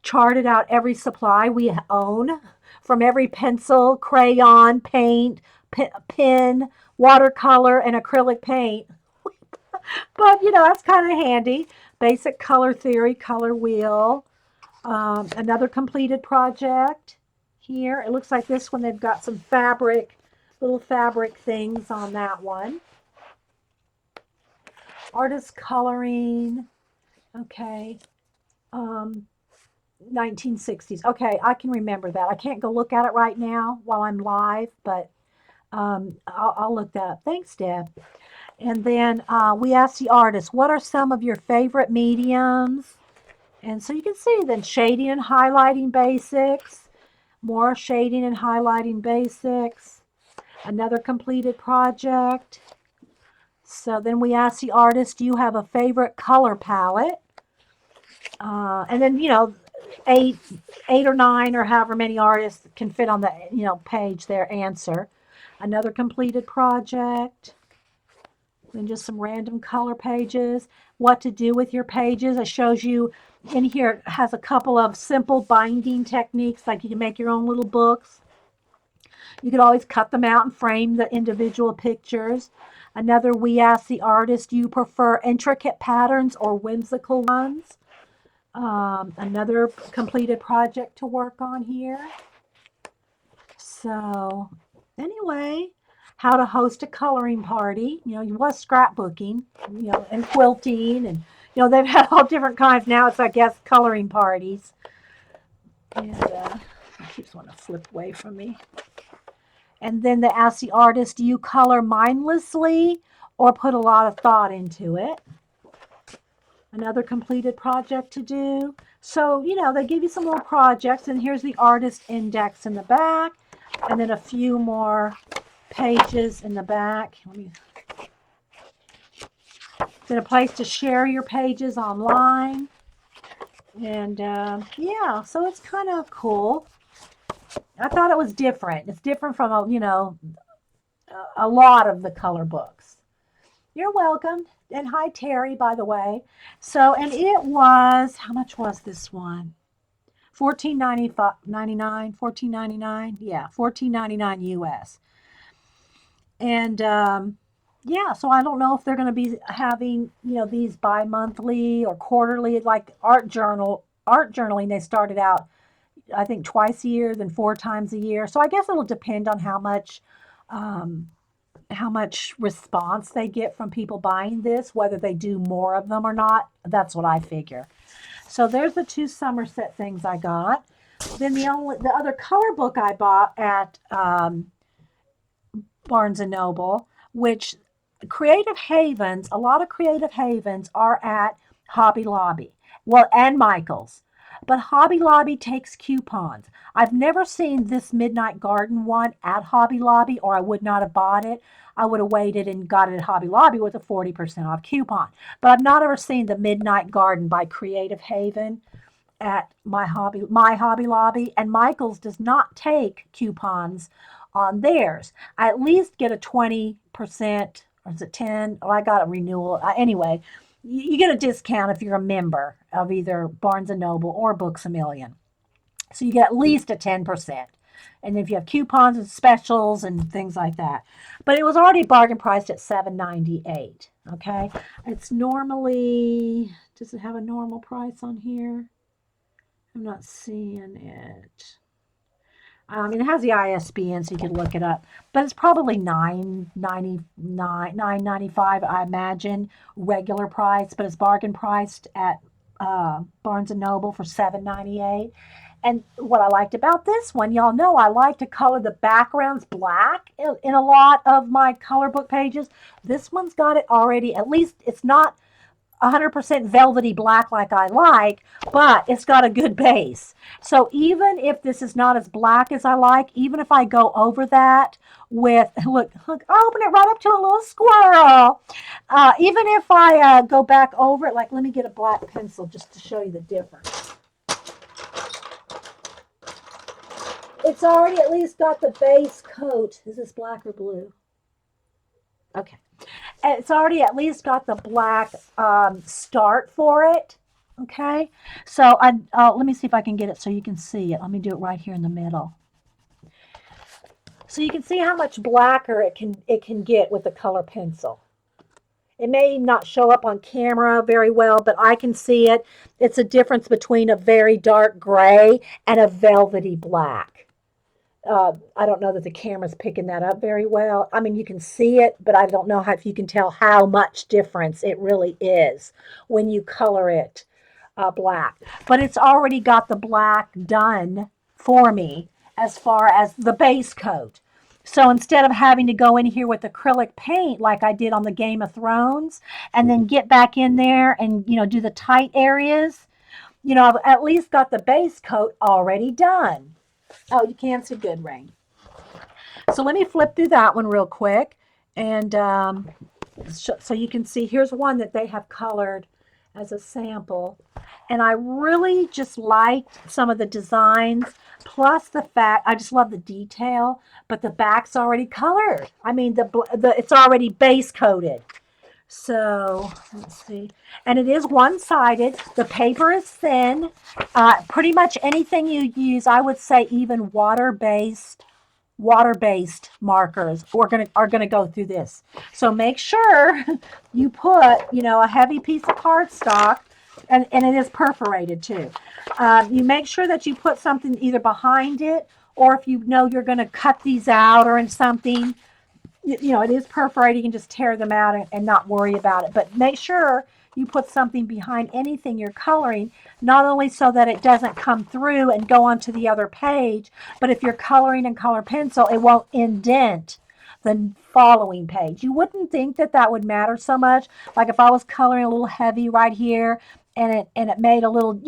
A: charted out every supply we own, from every pencil, crayon, paint, pen, watercolor, and acrylic paint. But, that's kind of handy. Basic color theory, color wheel. Another completed project here. It looks like this one, they've got some fabric, little fabric things on that one. Artist coloring. Okay. 1960s. Okay, I can remember that. I can't go look at it right now while I'm live, but I'll look that up. Thanks, Deb. And then we asked the artist, what are some of your favorite mediums? And so you can see then shading and highlighting basics, more shading and highlighting basics, another completed project. So then we asked the artist, do you have a favorite color palette? And then, eight or nine or however many artists can fit on the, page their answer. Another completed project. Then just some random color pages. What to do with your pages. It shows you in here, it has a couple of simple binding techniques, like you can make your own little books. You could always cut them out and frame the individual pictures. Another, we asked the artist, do you prefer intricate patterns or whimsical ones? Another completed project to work on here. So anyway, how to host a coloring party. You was scrapbooking, and quilting, and they've had all different kinds. Now it's, I guess, coloring parties. And it keeps wanting to flip away from me. And then they ask the artist, do you color mindlessly or put a lot of thought into it? Another completed project to do. So, they give you some little projects, and here's the artist index in the back, and then a few more pages in the back. Then a place to share your pages online. And yeah, so it's kind of cool. I thought it was different. It's different from, a lot of the color books. You're welcome. And hi, Terry, by the way. So, and it was, how much was this one? $14.99, $14.99. Yeah, $14.99 US. And yeah, so I don't know if they're going to be having, these bi-monthly or quarterly, like art journaling. They started out, I think, twice a year, then 4 times a year. So I guess it'll depend on how much response they get from people buying this, whether they do more of them or not. That's what I figure. So there's the 2 Somerset things I got. Then the other color book I bought at Barnes and Noble, which Creative Havens, a lot of Creative Havens are at Hobby Lobby. Well, and Michael's. But Hobby Lobby takes coupons. I've never seen this Midnight Garden one at Hobby Lobby, or I would not have bought it. I would have waited and got it at Hobby Lobby with a 40% off coupon. But I've not ever seen the Midnight Garden by Creative Haven. at my Hobby Lobby, and Michael's does not take coupons on theirs. I at least get a 20%, or is it 10? Oh, I got a renewal. Anyway, you get a discount if you're a member of either Barnes and Noble or Books a Million. So you get at least a 10%. And if you have coupons and specials and things like that. But it was already bargain priced at $7.98. Okay. It's normally, does it have a normal price on here? I'm not seeing it. It has the ISBN, so you can look it up. But it's probably $9.95, I imagine, regular price. But it's bargain priced at Barnes and Noble for $7.98. And what I liked about this one, y'all know I like to color the backgrounds black in a lot of my color book pages. This one's got it already. At least it's not 100% velvety black like I like, but it's got a good base. So even if this is not as black as I like, even if I go over that with, look, I open it right up to a little squirrel. Even if I go back over it, like let me get a black pencil just to show you the difference. It's already at least got the base coat. Is this black or blue? Okay. It's already at least got the black start for it. Okay. So let me see if I can get it so you can see it. Let me do it right here in the middle. So you can see how much blacker it can get with the color pencil. It may not show up on camera very well, but I can see it. It's a difference between a very dark gray and a velvety black. I don't know that the camera's picking that up very well. I mean, you can see it, but I don't know if you can tell how much difference it really is when you color it black. But it's already got the black done for me as far as the base coat. So instead of having to go in here with acrylic paint like I did on the Game of Thrones and then get back in there and, do the tight areas, I've at least got the base coat already done. Oh, you can see good, Rain. So let me flip through that one real quick. And so you can see, here's one that they have colored as a sample. And I really just liked some of the designs, plus the fact, I just love the detail, but the back's already colored. I mean, it's already base coated. So let's see. And it is one-sided. The paper is thin. Pretty much anything you use, I would say even water-based markers are gonna go through this. So make sure you put, a heavy piece of cardstock, and it is perforated too. You make sure that you put something either behind it, or if you know you're going to cut these out or in something, it is perforated. You can just tear them out and not worry about it. But make sure you put something behind anything you're coloring, not only so that it doesn't come through and go onto the other page, but if you're coloring in color pencil, it won't indent the following page. You wouldn't think that would matter so much. Like if I was coloring a little heavy right here, and it made a little,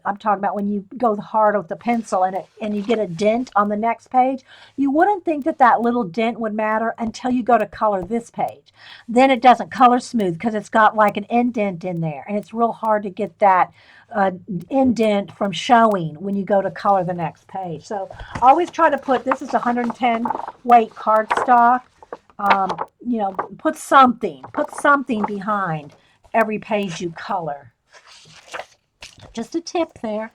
A: I'm talking about when you go hard with the pencil and you get a dent on the next page. You wouldn't think that little dent would matter until you go to color this page. Then it doesn't color smooth because it's got like an indent in there, and it's real hard to get that indent from showing when you go to color the next page. So always try to this is 110 weight cardstock. Put something behind every page you color. Just a tip there.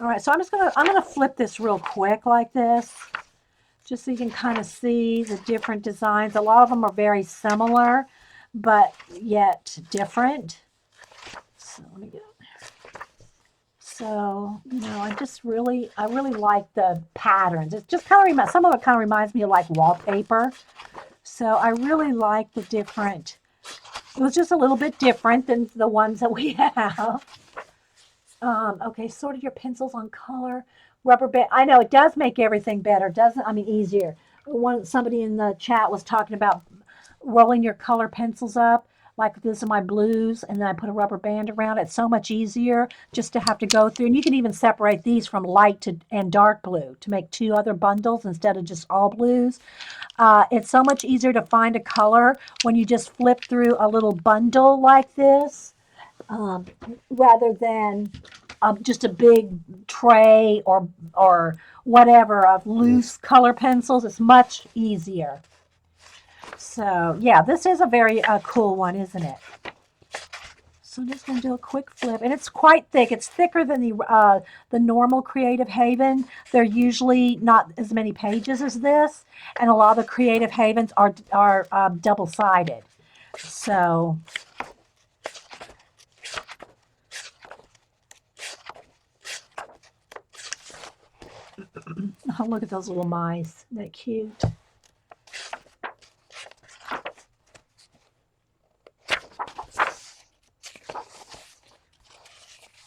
A: All right, so I'm gonna flip this real quick like this, just so you can kind of see the different designs. A lot of them are very similar, but yet different. So let me get up there. So I really like the patterns. It's just kind of some of it kind of reminds me of like wallpaper. So I really like the different. It was just a little bit different than the ones that we have. Okay, sorted your pencils on color. Rubber band. I know it does make everything better, doesn't? Easier. Somebody in the chat was talking about rolling your color pencils up. Like this are my blues, and then I put a rubber band around it. It's so much easier just to have to go through. And you can even separate these from light and dark blue to make two other bundles instead of just all blues. It's so much easier to find a color when you just flip through a little bundle like this. Rather than just a big tray or whatever of loose color pencils, it's much easier. So yeah, this is a very cool one, isn't it? So I'm just going to do a quick flip, and it's quite thick. It's thicker than the normal Creative Haven. They're usually not as many pages as this, and a lot of the Creative Havens are double sided. So oh, look at those little mice. They're cute.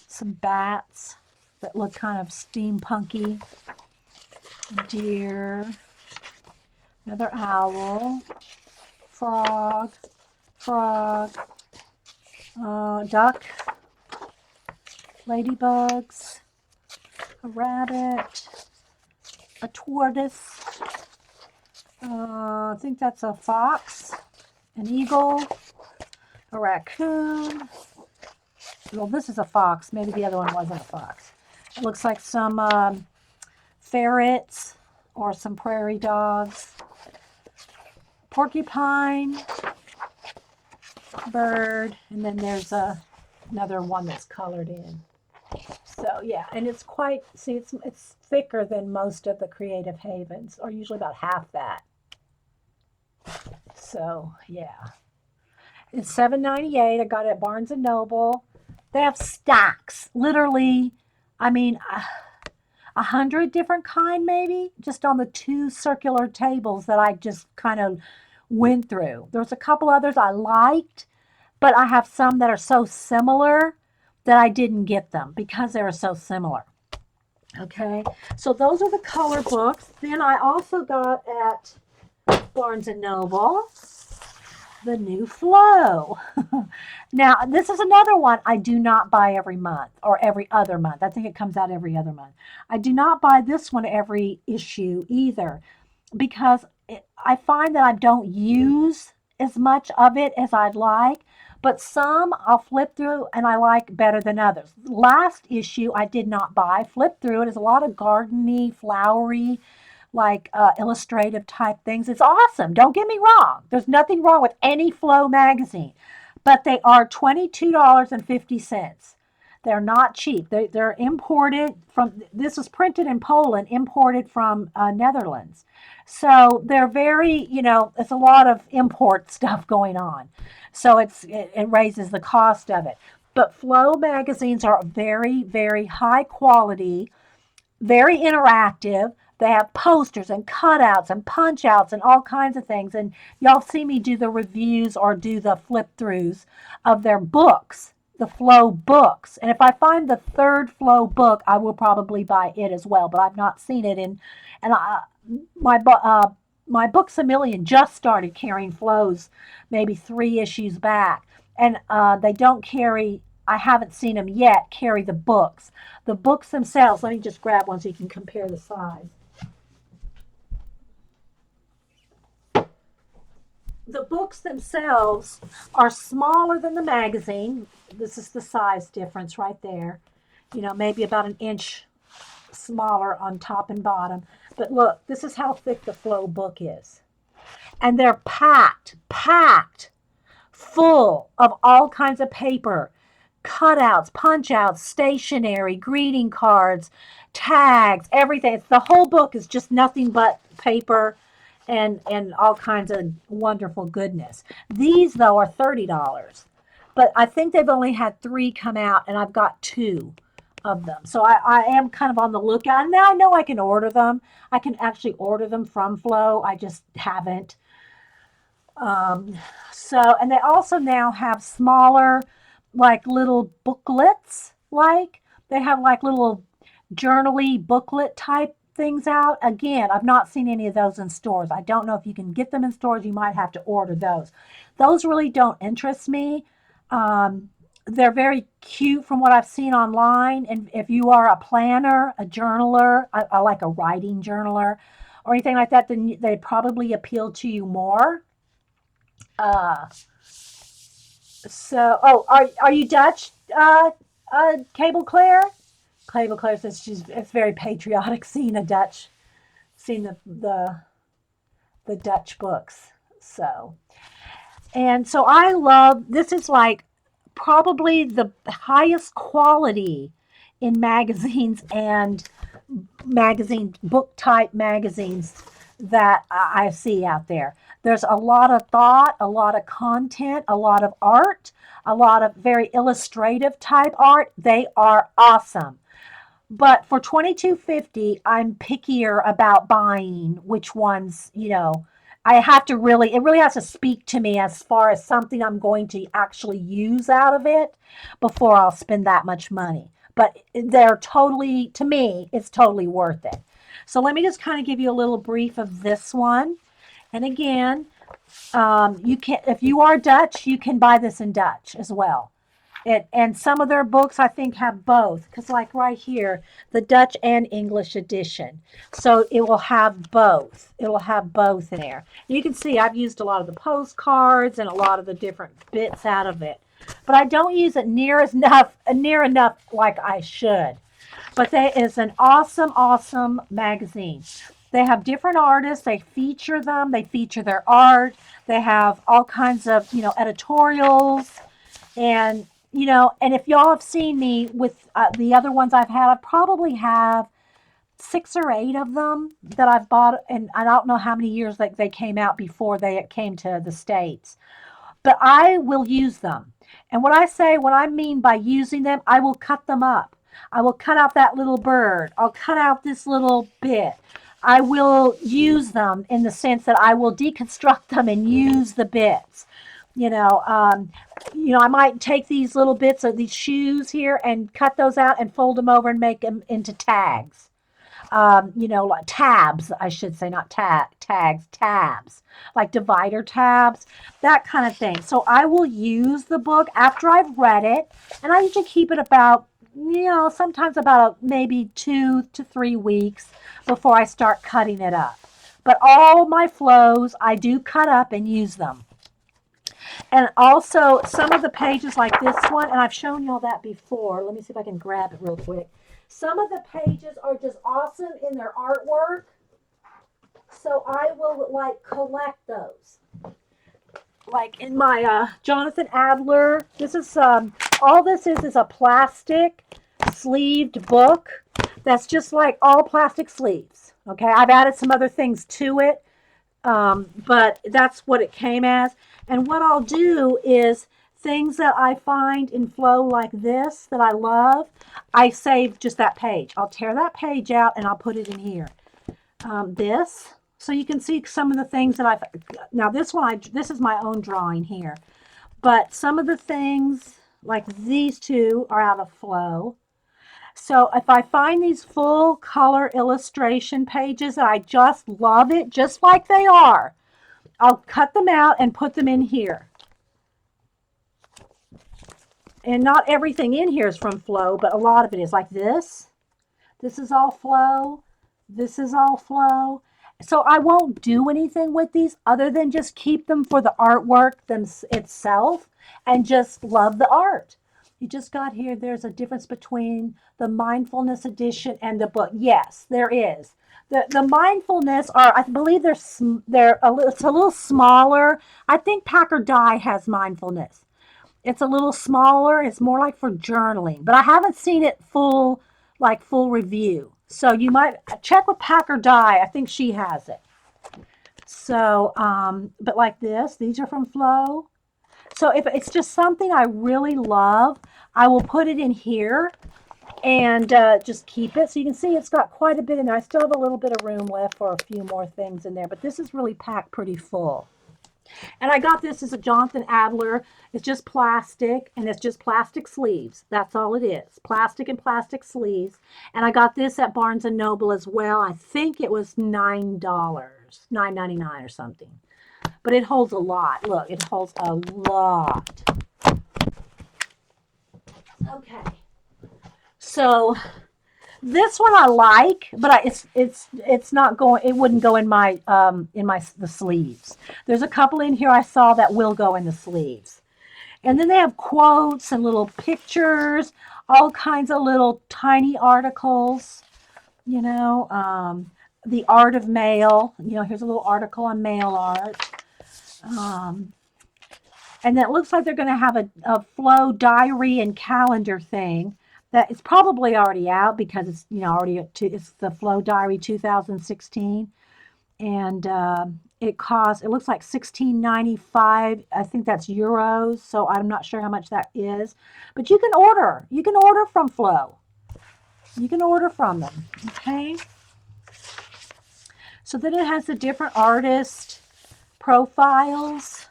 A: Some bats that look kind of steampunky. Deer. Another owl. Frog. Duck. Ladybugs. A rabbit. A tortoise. I think that's a fox. An eagle. A raccoon. Well, this is a fox. Maybe the other one wasn't a fox. It looks like some ferrets or some prairie dogs. Porcupine, bird, and then there's another one that's colored in. So yeah, and it's quite, see, it's thicker than most of the Creative Havens, or usually about half that. So yeah, it's $7.98. I got it at Barnes and Noble. They have stacks, literally. I mean, 100 different kind, maybe, just on the two circular tables that I just kind of went through. There's a couple others I liked, but I have some that are so similar that I didn't get them because they were so similar. Okay, so those are the color books. Then I also got at Barnes and Noble the new Flow. Now, this is another one I do not buy every month or every other month. I think it comes out every other month. I do not buy this one every issue either because I find that I don't use as much of it as I'd like, but some I'll flip through and I like better than others. Last issue I did not buy, flip through it. It's a lot of gardeny, flowery, like illustrative type things. It's awesome. Don't get me wrong. There's nothing wrong with any Flow magazine, but they are $22.50. They're not cheap. They're imported from, this was printed in Poland, imported from Netherlands. So they're very, it's a lot of import stuff going on. So it raises the cost of it. But Flow magazines are very, very high quality, very interactive. They have posters and cutouts and punch outs and all kinds of things. And y'all see me do the reviews or do the flip throughs of their books, the Flow books. And if I find the third Flow book, I will probably buy it as well. But I've not seen it. And my Books a Million just started carrying Flows maybe 3 issues back. And they don't carry, I haven't seen them yet, carry the books. The books themselves, let me just grab one so you can compare the size. The books themselves are smaller than the magazine. This is the size difference right there. Maybe about an inch smaller on top and bottom. But look, this is how thick the Flow book is. And they're packed full of all kinds of paper, cutouts, punch outs, stationery, greeting cards, tags, everything. The whole book is just nothing but paper and all kinds of wonderful goodness. These, though, are $30. But I think they've only had 3 come out, and I've got 2 of them. So I am kind of on the lookout. And now I know I can order them. I can actually order them from Flow. I just haven't. And they also now have smaller, like little booklets. They have like little journaly booklet type things out. Again, I've not seen any of those in stores. I don't know if you can get them in stores. You might have to order those. Those really don't interest me. They're very cute from what I've seen online. And if you are a planner, a journaler, I like a writing journaler or anything like that, then they probably appeal to you more. Are you Dutch, Cable Claire? Clavel Claire says it's very patriotic seeing seeing the Dutch books. So I love this is like probably the highest quality in magazines and book type magazines that I see out there. There's a lot of thought, a lot of content, a lot of art, a lot of very illustrative type art. They are awesome. But for 22.50, I'm pickier about buying which ones, I have to really, it really has to speak to me as far as something I'm going to actually use out of it before I'll spend that much money. But they're totally, to me, it's totally worth it. So let me just kind of give you a little brief of this one. And again, you can, if you are Dutch, you can buy this in Dutch as well. And some of their books I think have both, because like right here, the Dutch and English edition. So it will have both. It will have both in there. You can see I've used a lot of the postcards and a lot of the different bits out of it, but I don't use it near enough like I should. But that is an awesome, awesome magazine. They have different artists. They feature them. They feature their art. They have all kinds of editorials and and if y'all have seen me with the other ones I've had, I probably have 6 or 8 of them that I've bought, and I don't know how many years like they came out before they came to the States. But I will use them. And what I mean by using them, I will cut them up. I will cut out that little bird. I'll cut out this little bit. I will use them in the sense that I will deconstruct them and use the bits. I might take these little bits of these shoes here and cut those out and fold them over and make them into tags. Like tabs, I should say, not tags, tabs, like divider tabs, that kind of thing. So I will use the book after I've read it, and I usually keep it about, sometimes about maybe 2 to 3 weeks before I start cutting it up. But all my flows, I do cut up and use them. And also some of the pages like this one, and I've shown y'all that before. Let me see if I can grab it real quick. Some of the pages are just awesome in their artwork. So I will collect those. Like in my Jonathan Adler, this is all this is a plastic sleeved book that's just like all plastic sleeves. Okay, I've added some other things to it, but that's what it came as. And what I'll do is things that I find in flow like this that I love, I save just that page. I'll tear that page out and I'll put it in here. So you can see some of the things that now this is my own drawing here. But some of the things like these two are out of flow. So if I find these full color illustration pages that I just love it, just like they are, I'll cut them out and put them in here. And not everything in here is from flow, but a lot of it is like this. This is all flow. This is all flow. So I won't do anything with these other than just keep them for the artwork itself and just love the art. You just got here, there's a difference between the mindfulness edition and the book. Yes, there is. The mindfulness I believe it's a little smaller. I think Packer Dye has mindfulness. It's a little smaller. It's more like for journaling, but I haven't seen it full review. So you might check with Packer Dye. I think she has it. So, but like these are from Flow. So if it's just something I really love, I will put it in here and just keep it. So you can see it's got quite a bit in there. I still have a little bit of room left for a few more things in there, but this is really packed pretty full. And I got this as a Jonathan Adler. It's just plastic, and it's just plastic sleeves. That's all it is. Plastic and plastic sleeves. And I got this at Barnes & Noble as well. I think it was $9, $9.99 or something. But it holds a lot. Look, it holds a lot. Okay. So this one I like, but it's not going. It wouldn't go in the sleeves. There's a couple in here I saw that will go in the sleeves, And then they have quotes and little pictures, all kinds of little tiny articles, you know, the art of mail. You know, here's a little article on mail art. Um, and then it looks like they're going to have a flow diary and calendar thing that is probably already out because it's, you know, it's the flow diary 2016. And it looks like 16.95. I think that's euros, so I'm not sure how much that is. But you can order from Flow. You can order from them. Okay. So then it has the different artist profiles.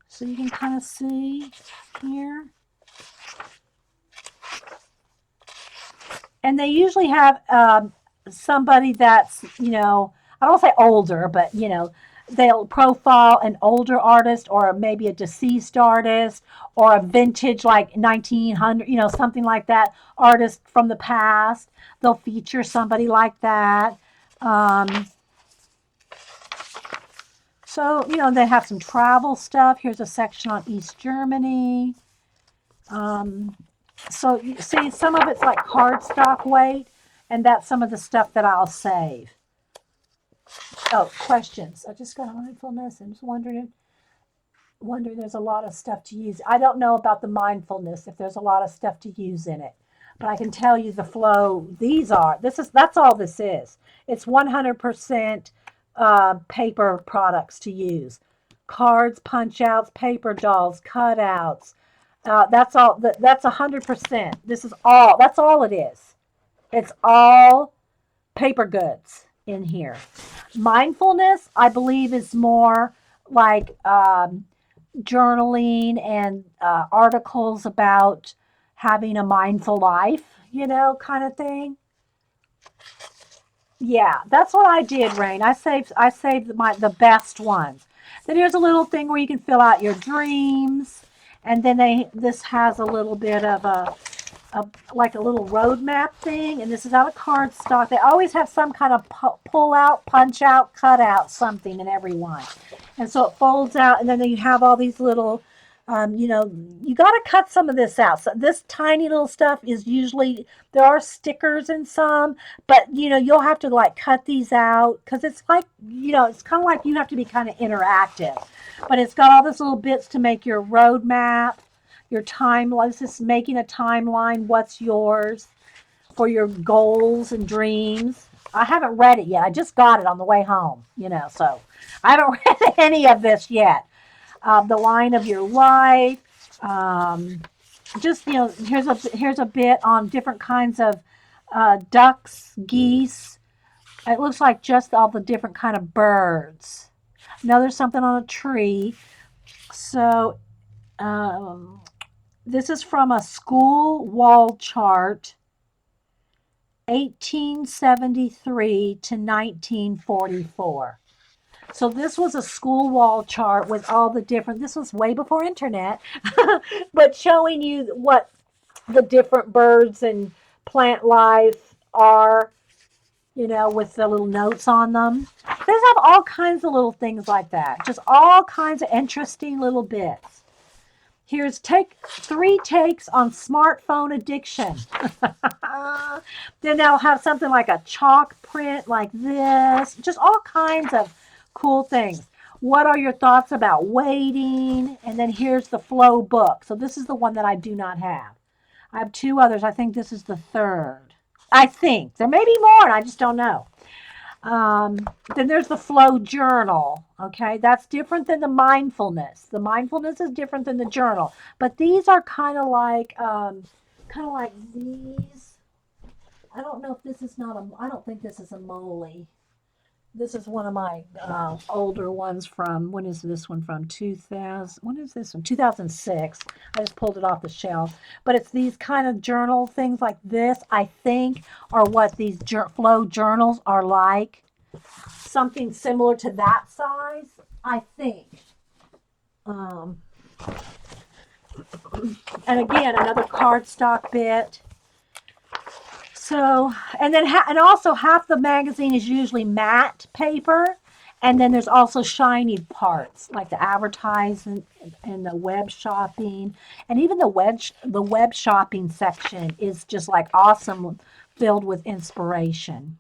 A: So you can kind of see here. And they usually have somebody that's, you know, I don't say older, but, you know, they'll profile an older artist or maybe a deceased artist or a vintage like 1900, you know, something like that, artist from the past. They'll feature somebody like that. So, you know, they have some travel stuff. Here's a section on East Germany. So you see, some of it's like cardstock weight, and that's some of the stuff that I'll save. Oh, questions. I just got mindfulness and just wondering there's a lot of stuff to use. I don't know about the mindfulness if there's a lot of stuff to use in it. But I can tell you the flow, that's all this is. It's 100% paper products to use. Cards, punch outs, paper dolls, cutouts. That's all, that's 100%. That's all it is. It's all paper goods in here. Mindfulness, I believe, is more like journaling and articles about having a mindful life, you know, kind of thing. Yeah, that's what I did, Rain. I saved the best ones. Then here's a little thing where you can fill out your dreams, and then this has a little bit of a like a little roadmap thing, and this is out of cardstock. They always have some kind of pull out, punch out, cut out something in every one, and so it folds out, and then you have all these little, you know, you got to cut some of this out. So this tiny little stuff is usually there are stickers in some, but you know you'll have to like cut these out because it's like, you know, it's kind of like you have to be kind of interactive, but it's got all these little bits to make your roadmap, your timeline. This is making a timeline. What's yours for your goals and dreams? I haven't read it yet. I just got it on the way home, you know, so I haven't read any of this yet. The line of your life. Just, you know, here's a bit on different kinds of ducks, geese. It looks like just all the different kind of birds. Now there's something on a tree. So um, this is from a school wall chart, 1873 to 1944. So this was a school wall chart with all the different, this was way before internet, but showing you what the different birds and plant life are, you know, with the little notes on them. They have all kinds of little things like that. Just all kinds of interesting little bits. Here's three takes on smartphone addiction. Then they'll have something like a chalk print like this. Just all kinds of cool things. What are your thoughts about waiting? And then here's the flow book. So this is the one that I do not have. I have two others. I think this is the third. I think. There may be more, and I just don't know. Then there's the flow journal. Okay, that's different than the mindfulness. The mindfulness is different than the journal. But these are kind of like these. I don't know if this is not a. I don't think this is a Moley. This is one of my older ones from, when is this one from? 2000, when is this one? 2006. I just pulled it off the shelf. But it's these kind of journal things like this, I think, are what these flow journals are like. Something similar to that size, I think. And again, another cardstock bit. So, and then and also half the magazine is usually matte paper, and then there's also shiny parts like the and the web shopping, and even the web shopping section is just like awesome, filled with inspiration.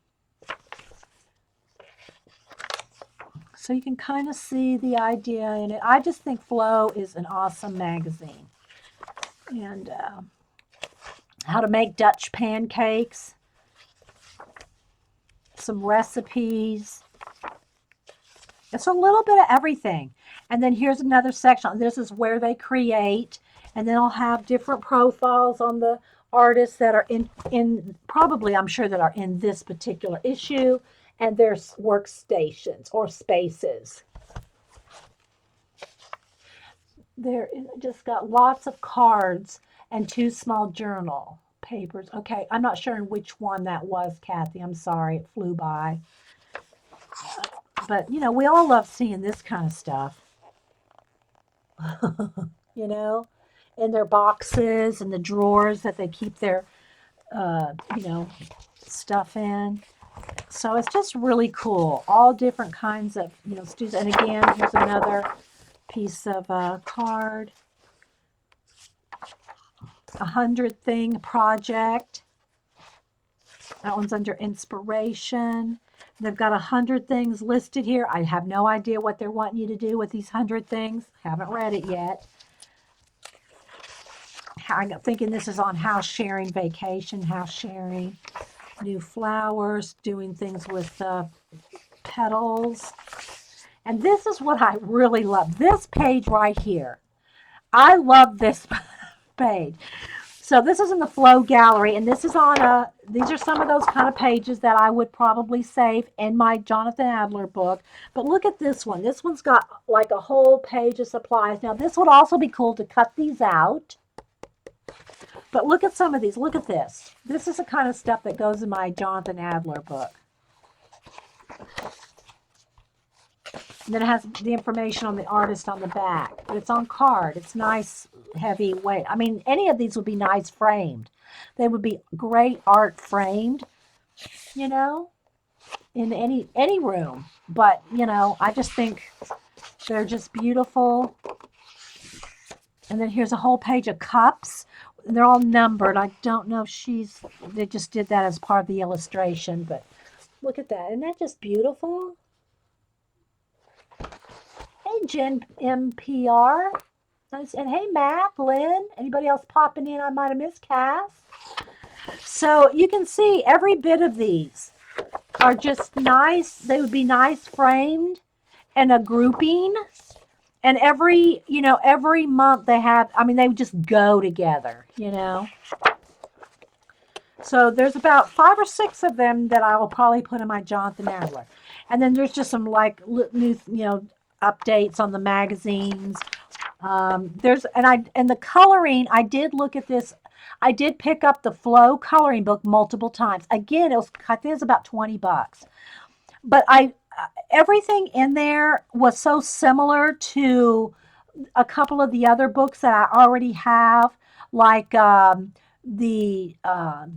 A: So you can kind of see the idea in it. I just think Flow is an awesome magazine. And how to make Dutch pancakes, some recipes. It's a little bit of everything. And then here's another section. This is where they create. And then I'll have different profiles on the artists that are in probably, I'm sure, that are in this particular issue, and their workstations or spaces. There just got lots of cards and 2 small journal papers. Okay, I'm not sure in which one that was, Kathy. I'm sorry, it flew by. But, we all love seeing this kind of stuff. you know, in their boxes and the drawers that they keep their, uh, you know, stuff in. So it's just really cool. All different kinds of, students. And again, here's another piece of card. 100 thing project. That one's under inspiration. They've got 100 things listed here. I have no idea what they're wanting you to do with these 100 things. Haven't read it yet. I'm thinking this is on house sharing, vacation, house sharing, new flowers, doing things with petals. And this is what I really love. This page right here. I love this page. So this is in the Flow Gallery, and this is on these are some of those kind of pages that I would probably save in my Jonathan Adler book. But look at this one. This one's got like a whole page of supplies. Now this would also be cool to cut these out. But look at some of these. Look at this. This is the kind of stuff that goes in my Jonathan Adler book. And then it has the information on the artist on the back. But it's on card. It's nice, heavy weight. I mean, any of these would be nice framed. They would be great art framed, in any room. But, I just think they're just beautiful. And then here's a whole page of cups. They're all numbered. I don't know if they just did that as part of the illustration. But look at that. Isn't that just beautiful? Hey, Jen MPR. And hey, Matt, Lynn. Anybody else popping in? I might have missed Cass. So you can see every bit of these are just nice. They would be nice framed and a grouping. And every month they have, they would just go together, So there's about 5 or 6 of them that I will probably put in my Jonathan Adler. And then there's just some like new, updates on the magazines. And the coloring, I did look at this. I did pick up the Flow coloring book multiple times. Again, I think it was about $20. But everything in there was so similar to a couple of the other books that I already have, like the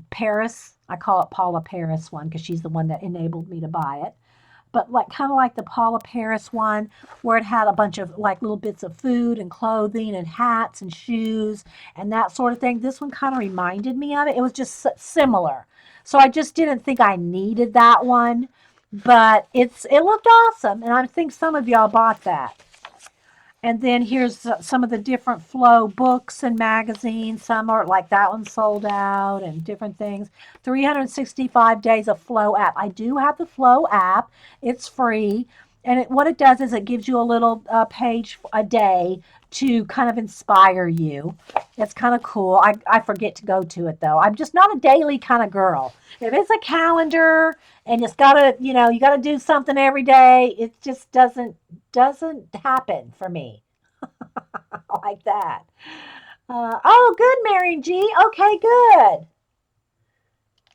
A: Paris. I call it Paula Paris one because she's the one that enabled me to buy it. But kind of like the Paula Paris one, where it had a bunch of like little bits of food and clothing and hats and shoes and that sort of thing. This one kind of reminded me of it. It was just similar. So I just didn't think I needed that one. But it looked awesome, and I think some of y'all bought that. And then here's some of the different Flow books and magazines. Some are like that one sold out and different things. 365 days of Flow app. I do have the Flow app. It's free. And what it does is it gives you a little page a day to kind of inspire you. It's kind of cool. I forget to go to it, though. I'm just not a daily kind of girl. If it's a calendar and it's got to, you got to do something every day, it just doesn't happen for me like that. Oh, good, Mary G. Okay, good.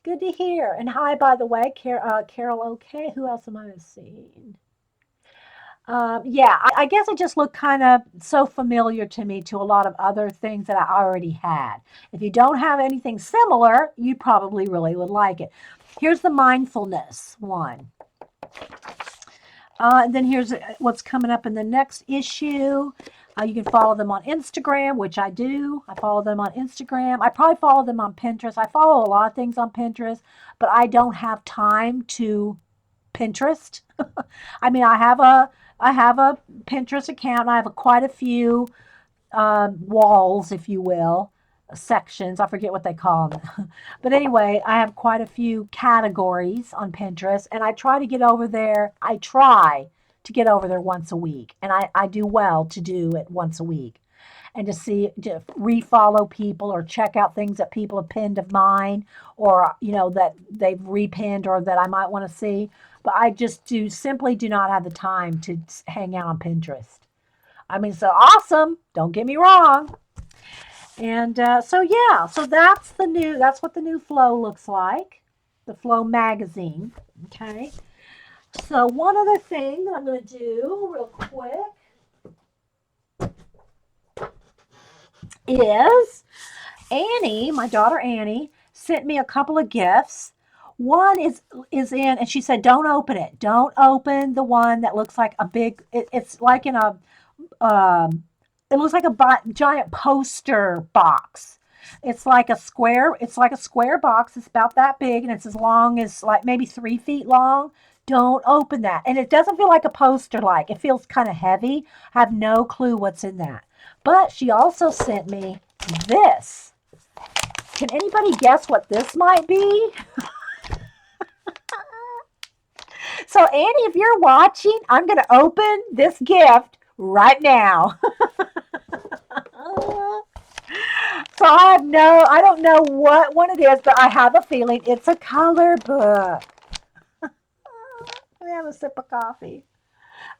A: Good to hear. And hi, by the way, Carol. Okay, who else am I seeing? I guess it just looked kind of so familiar to me to a lot of other things that I already had. If you don't have anything similar, you probably really would like it. Here's the mindfulness one. And then here's what's coming up in the next issue. You can follow them on Instagram, which I do. I follow them on Instagram. I probably follow them on Pinterest. I follow a lot of things on Pinterest, but I don't have time to Pinterest. I mean, I have a Pinterest account. And I have quite a few walls, if you will, sections. I forget what they call them. But anyway, I have quite a few categories on Pinterest, and I try to get over there. I try to get over there once a week, and I do well to do it once a week. And to see, to refollow people or check out things that people have pinned of mine, or that they've repinned or that I might want to see. But I just simply do not have the time to hang out on Pinterest. I mean, so awesome. Don't get me wrong. And so yeah, so that's what the new Flow looks like, the Flow magazine. Okay. So one other thing that I'm going to do real quick is Annie, my daughter Annie, sent me a couple of gifts. One is in, and she said, "Don't open it. Don't open the one that looks like a big. It's like in a um, it looks like a giant poster box. It's like a square. It's like a square box. It's about that big, and it's as long as like maybe 3 feet long. Don't open that. And it doesn't feel like a poster. Like it feels kind of heavy. I have no clue what's in that. But she also sent me this. Can anybody guess what this might be? So Annie, if you're watching, I'm going to open this gift right now. So I don't know what one it is, but I have a feeling it's a color book. Let me have a sip of coffee.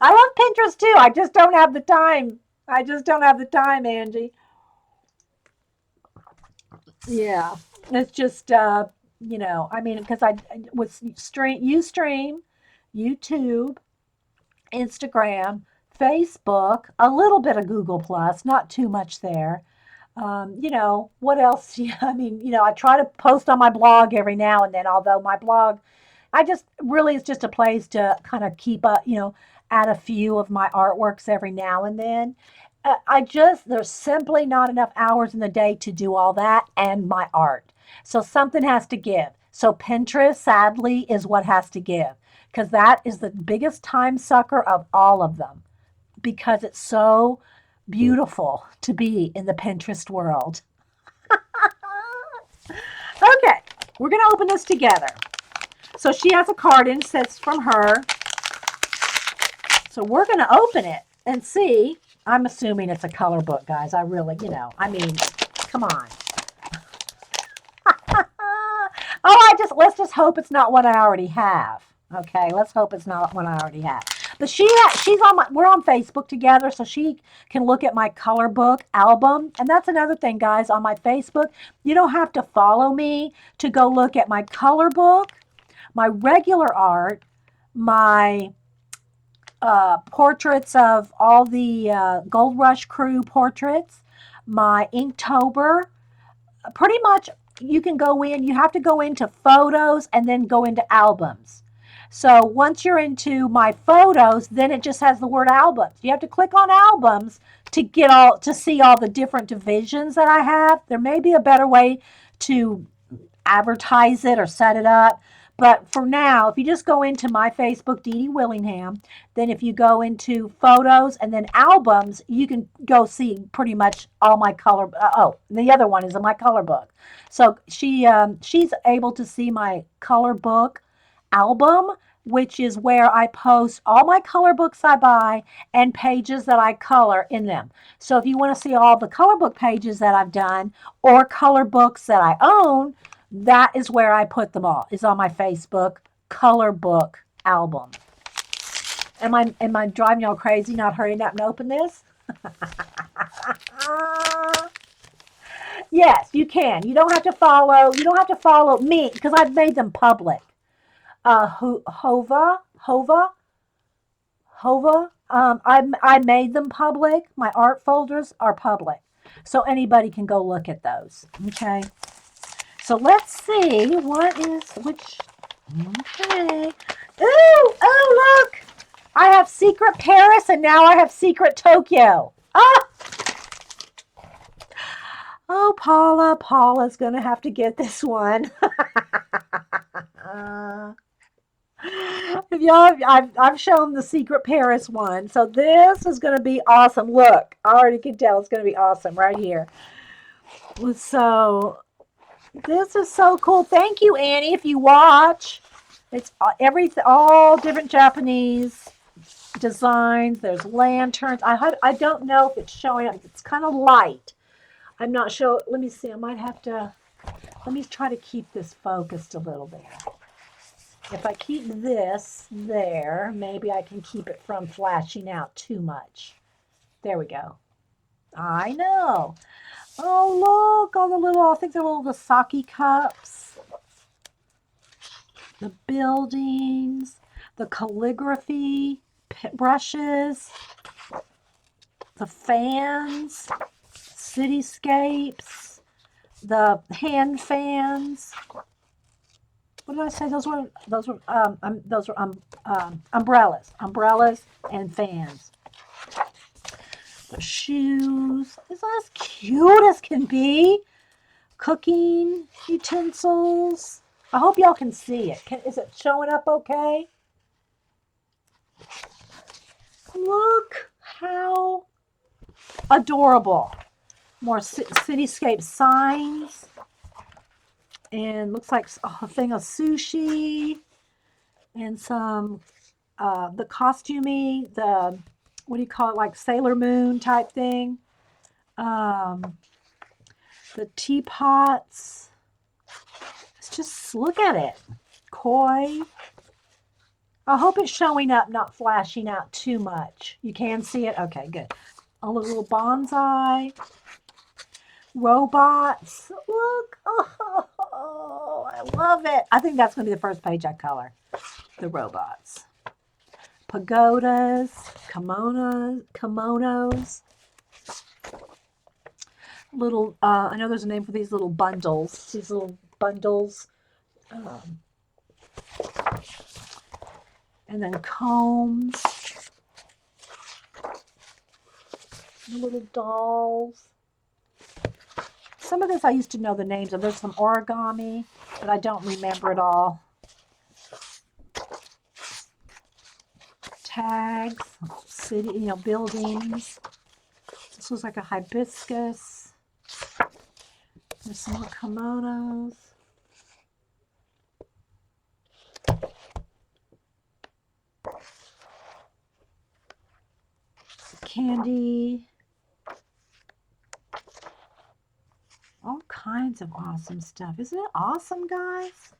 A: I love Pinterest too. I just don't have the time. I just don't have the time, Angie. Yeah. It's just, I mean, because I with Ustream, YouTube, Instagram, Facebook, a little bit of Google Plus, not too much there. What else? Yeah, I mean, I try to post on my blog every now and then, although my blog, I just really, it's just a place to kind of keep up, add a few of my artworks every now and then. There's simply not enough hours in the day to do all that and my art. So something has to give. So Pinterest, sadly, is what has to give because that is the biggest time sucker of all of them because it's so beautiful to be in the Pinterest world. Okay, we're going to open this together. So she has a card in, says from her. So we're going to open it and see. I'm assuming it's a color book, guys. I really, I mean, come on. Let's just hope it's not what I already have. Okay, let's hope it's not what I already have. But we're on Facebook together, so she can look at my color book album. And that's another thing, guys, on my Facebook. You don't have to follow me to go look at my color book, my regular art, my portraits of all the Gold Rush crew portraits, my Inktober. Pretty much you have to go into photos and then go into albums. So once you're into my photos, then it just has the word albums. You have to click on albums to see all the different divisions that I have. There may be a better way to advertise it or set it up. But for now, if you just go into my Facebook, Dee Dee Willingham, then if you go into photos and then albums, you can go see pretty much all my color. The other one is my color book. So she's able to see my color book album, which is where I post all my color books I buy and pages that I color in them. So if you want to see all the color book pages that I've done or color books that I own, that is where I put them all. Is on my Facebook color book album. Am I driving y'all crazy not hurrying up and open this? Yes, you can. You don't have to follow me because I've made them public. Hova. I made them public. My art folders are public. So anybody can go look at those. Okay. So let's see which. Okay. Ooh, oh look. I have Secret Paris and now I have Secret Tokyo. Ah! Oh, Paula's going to have to get this one. If y'all, I've shown the Secret Paris one. So this is going to be awesome. Look, I already can tell it's going to be awesome right here. So this is so cool. Thank you, Annie, if you watch. It's all different Japanese designs. There's lanterns. I don't know if it's showing up. It's kind of light. I'm not sure. Let me see. I might have to. Let me try to keep this focused a little bit. If I keep this there, maybe I can keep it from flashing out too much. There we go. I know. Oh, look, all the little, I think they're little sake cups. The buildings, the calligraphy brushes, the fans, cityscapes, the hand fans. What did I say? Those were umbrellas and fans. The shoes. It's as cute as can be. Cooking utensils. I hope y'all can see it. Is it showing up okay? Look how adorable. More cityscape signs. And looks like a thing of sushi. And some, the costumey, what do you call it, like Sailor Moon type thing. The teapots. Just look at it. Koi. I hope it's showing up, not flashing out too much. You can see it? Okay, good. A little bonsai. Robots. Look. Oh, I love it. I think that's going to be the first page I color. The robots. Pagodas. Kimonos. Little, I know there's a name for these little bundles. These little bundles. And then combs. The little dolls. Some of this I used to know the names of. There's some origami, but I don't remember it all. Tags, city, buildings. This looks like a hibiscus. There's some more kimonos. Candy. All kinds of awesome stuff. Isn't it awesome, guys?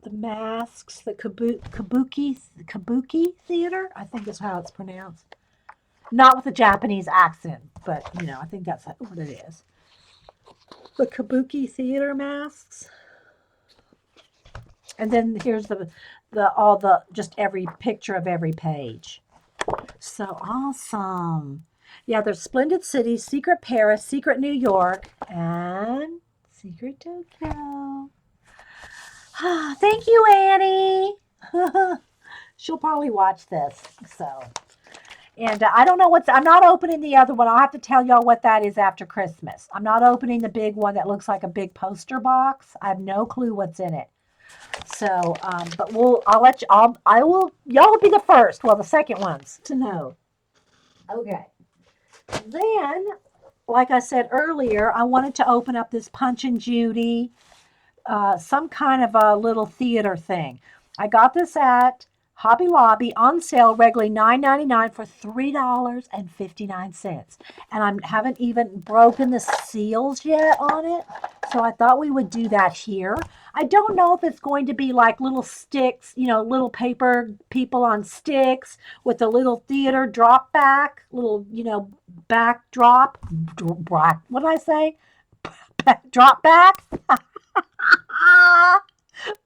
A: The masks, the kabuki theater, I think is how it's pronounced. Not with a Japanese accent, but I think that's what it is. The kabuki theater masks. And then here's just every picture of every page. So awesome. Yeah, there's Splendid City, Secret Paris, Secret New York, and Secret Tokyo. Thank you, Annie. She'll probably watch this. So, and I don't know I'm not opening the other one. I'll have to tell y'all what that is after Christmas. I'm not opening the big one that looks like a big poster box. I have no clue what's in it. So, but y'all will be the first, the second ones to know. Okay. Then, like I said earlier, I wanted to open up this Punch and Judy, some kind of a little theater thing. I got this at Hobby Lobby on sale, regularly $9.99 for $3.59. And I haven't even broken the seals yet on it. So I thought we would do that here. I don't know if it's going to be like little sticks, little paper people on sticks with a little theater drop back, little, backdrop. What did I say? Drop back?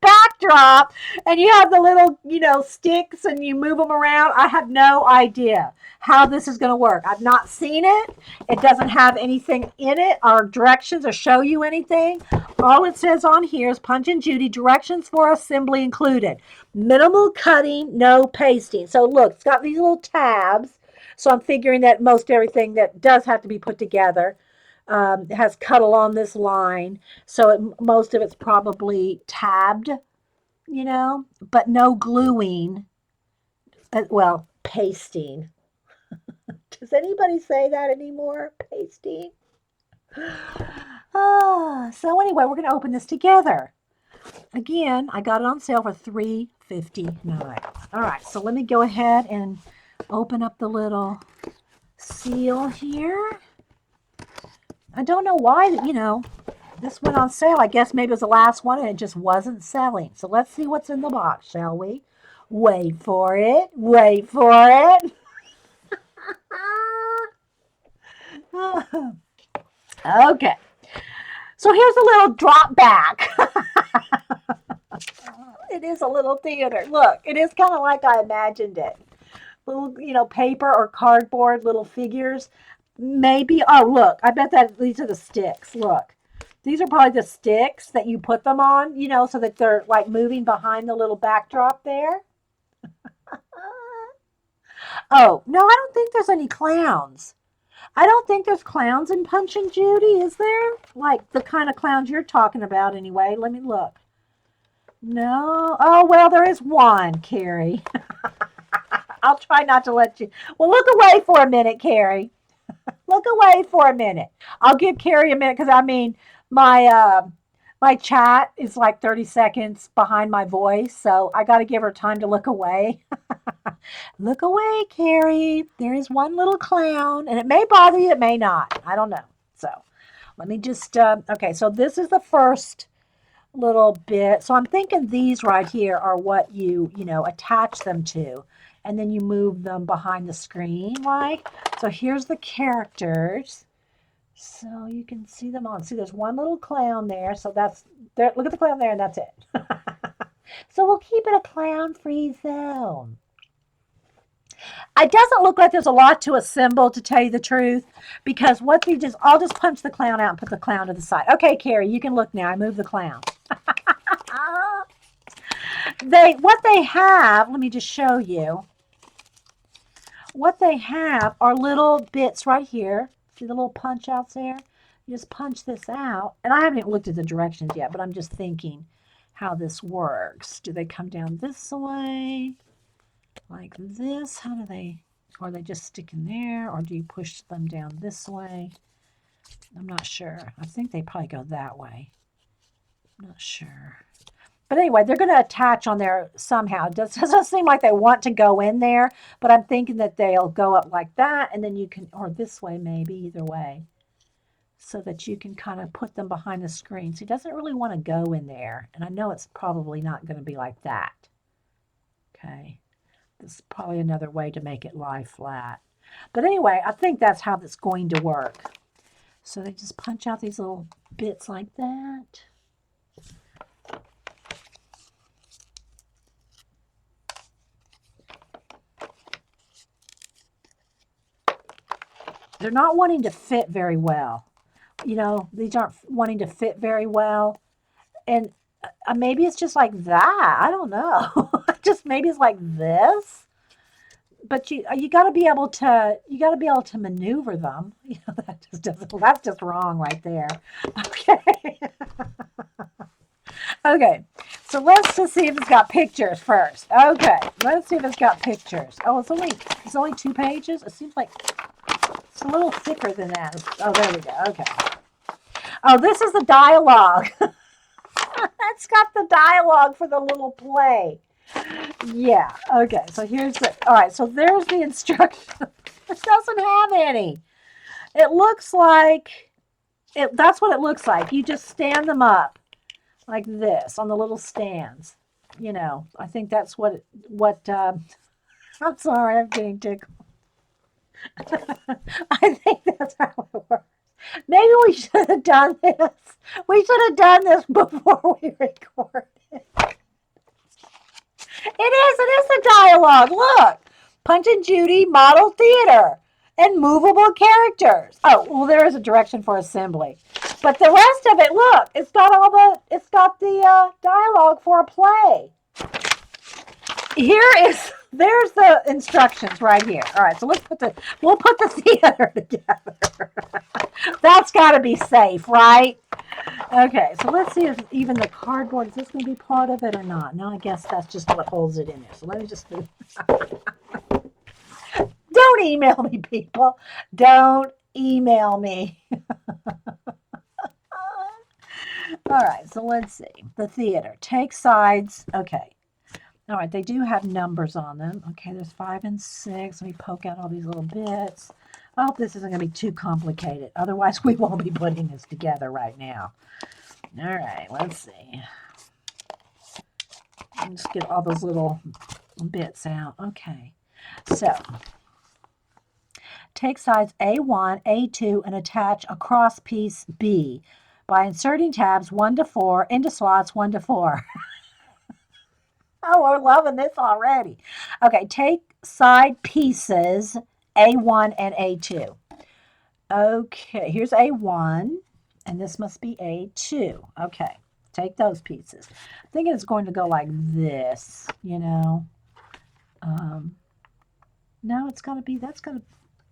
A: Backdrop, and you have the little, sticks and you move them around. I have no idea how this is going to work. I've not seen it. It doesn't have anything in it or directions or show you anything. All it says on here is Punch and Judy, directions for assembly included. Minimal cutting, no pasting. So look, it's got these little tabs. So I'm figuring that most everything that does have to be put together has cut along this line. So most of it's probably tabbed, but no gluing. Well, pasting. Does anybody say that anymore? Pasting? So anyway, we're going to open this together. Again, I got it on sale for $3.59. All right, so let me go ahead and open up the little seal here. I don't know why, this went on sale. I guess maybe it was the last one and it just wasn't selling. So let's see what's in the box, shall we? Wait for it. Wait for it. Okay. So here's a little drop back. It is a little theater. Look, it is kind of like I imagined it. Little, paper or cardboard little figures. Maybe, oh, look, I bet that these are the sticks. Look, these are probably the sticks that you put them on, so that they're like moving behind the little backdrop there. Oh, no, I don't think there's any clowns. I don't think there's clowns in Punch and Judy, is there? Like the kind of clowns you're talking about anyway. Let me look. No. Oh, well, there is one, Carrie. I'll try not to let you. Well, look away for a minute, Carrie. Look away for a minute. I'll give Carrie a minute because my chat is like 30 seconds behind my voice, so I got to give her time to look away. Look away, Carrie. There is one little clown, and it may bother you, it may not. I don't know. So let me just, okay, so this is the first little bit. So I'm thinking these right here are what you attach them to, and then you move them behind the screen, like. So here's the characters. So you can see them on. See, there's one little clown there. So that's there. Look at the clown there, and that's it. So we'll keep it a clown-free zone. It doesn't look like there's a lot to assemble, to tell you the truth, because I'll just punch the clown out and put the clown to the side. Okay, Carrie, you can look now. I moved the clown. What they have, let me just show you. What they have are little bits right here. See the little punch outs there? You just punch this out. And I haven't even looked at the directions yet, but I'm just thinking how this works. Do they come down this way? Like this? How do they, or they just stick in there? Or do you push them down this way? I'm not sure. I think they probably go that way. I'm not sure. But anyway, they're going to attach on there somehow. It doesn't seem like they want to go in there, but I'm thinking that they'll go up like that, and then you can, or this way maybe, either way, so that you can kind of put them behind the screen. So he doesn't really want to go in there, and I know it's probably not going to be like that. Okay, this is probably another way to make it lie flat. But anyway, I think that's how that's going to work. So they just punch out these little bits like that. They're not wanting to fit very well. These aren't wanting to fit very well. And maybe it's just like that. I don't know. Just maybe it's like this. But you got to be able to maneuver them. That just doesn't. That's just wrong right there. Okay. Okay. So let's just see if it's got pictures first. Okay. Let's see if it's got pictures. Oh, it's only 2 pages. It seems like it's a little thicker than that. Oh, there we go. Okay. Oh, this is the dialogue. That's got the dialogue for the little play. Yeah. Okay. So all right. So there's the instruction. It doesn't have any. It looks like, that's what it looks like. You just stand them up like this on the little stands. I think that's what, I'm sorry, I'm getting tickled. I think that's how it works. Maybe we should have done this. We should have done this before we recorded. It is the dialogue. Look. Punch and Judy Model Theater and movable characters. Oh, well, there is a direction for assembly. But the rest of it, look, it's got the dialogue for a play. There's the instructions right here. All right, so we'll put the theater together. That's got to be safe, right? Okay, so let's see if even the cardboard, is this going to be part of it or not? No, I guess that's just what holds it in there. So let me just do. Don't email me, people. Don't email me. All right, so let's see. The theater. Take sides. Okay. All right, they do have numbers on them. Okay, there's 5 and 6. Let me poke out all these little bits. I hope this isn't going to be too complicated. Otherwise, we won't be putting this together right now. All right, let's see. Just get all those little bits out. Okay, so take sides A1, A2, and attach a cross piece B by inserting tabs 1 to 4 into slots 1 to 4. Oh, we're loving this already. Okay, take side pieces A1 and A2. Okay, here's A1, and this must be A2. Okay, take those pieces. I think it's going to go like this, you know. No, it's got to be,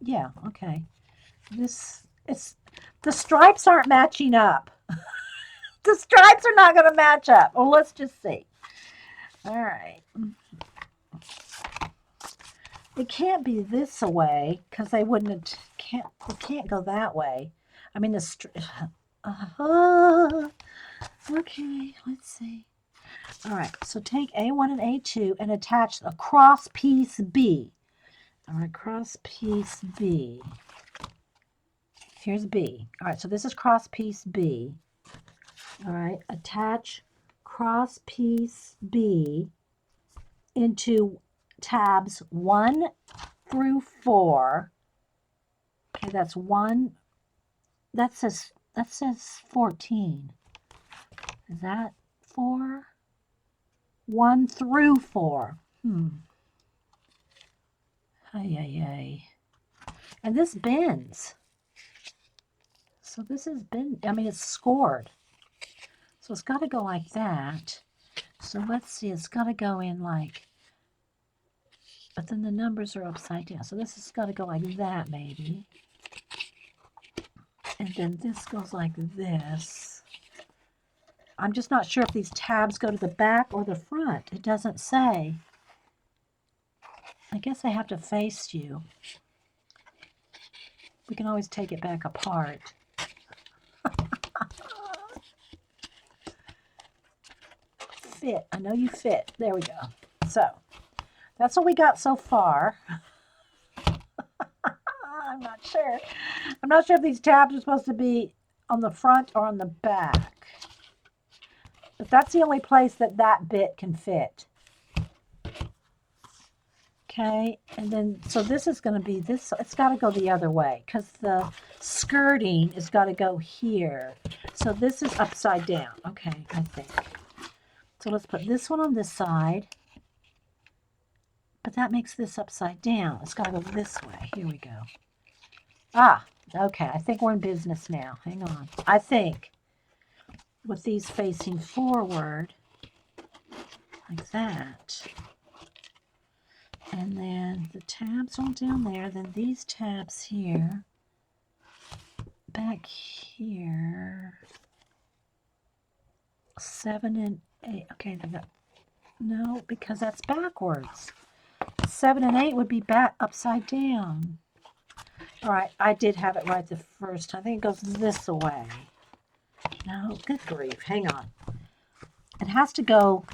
A: yeah, okay. The stripes aren't matching up. The stripes are not going to match up. Well, let's just see. All right. It can't be this way because they wouldn't. It can't go that way. I mean okay, let's see. All right, so take A1 and A2 and attach a cross piece B. All right, cross piece B. Here's B. All right, so this is cross piece B. All right, attach cross piece B into tabs 1 through 4. Okay, that's 1. That says 14. Is that 4? 1 through 4. Ay. And this bends. So this is it's scored. So it's got to go like that. So let's see, it's got to go in like, but then the numbers are upside down. So this has got to go like that maybe. And then this goes like this. I'm just not sure if these tabs go to the back or the front. It doesn't say. I guess I have to face you. We can always take it back apart. Fit. I know you fit. There we go. So that's what we got so far. I'm not sure. I'm not sure if these tabs are supposed to be on the front or on the back. But that's the only place that bit can fit. Okay, and then, so this is going to be this, it's got to go the other way because the skirting has got to go here. So this is upside down. Okay, I think. So let's put this one on this side. But that makes this upside down. It's got to go this way. Here we go. Ah, okay, I think we're in business now. Hang on. I think with these facing forward, like that. And then the tabs on down there, then these tabs here, back here, 7 and 8, okay, no, because that's backwards. 7 and 8 would be back upside down. All right, I did have it right the first time. I think it goes this way. No, good grief, hang on. It has to go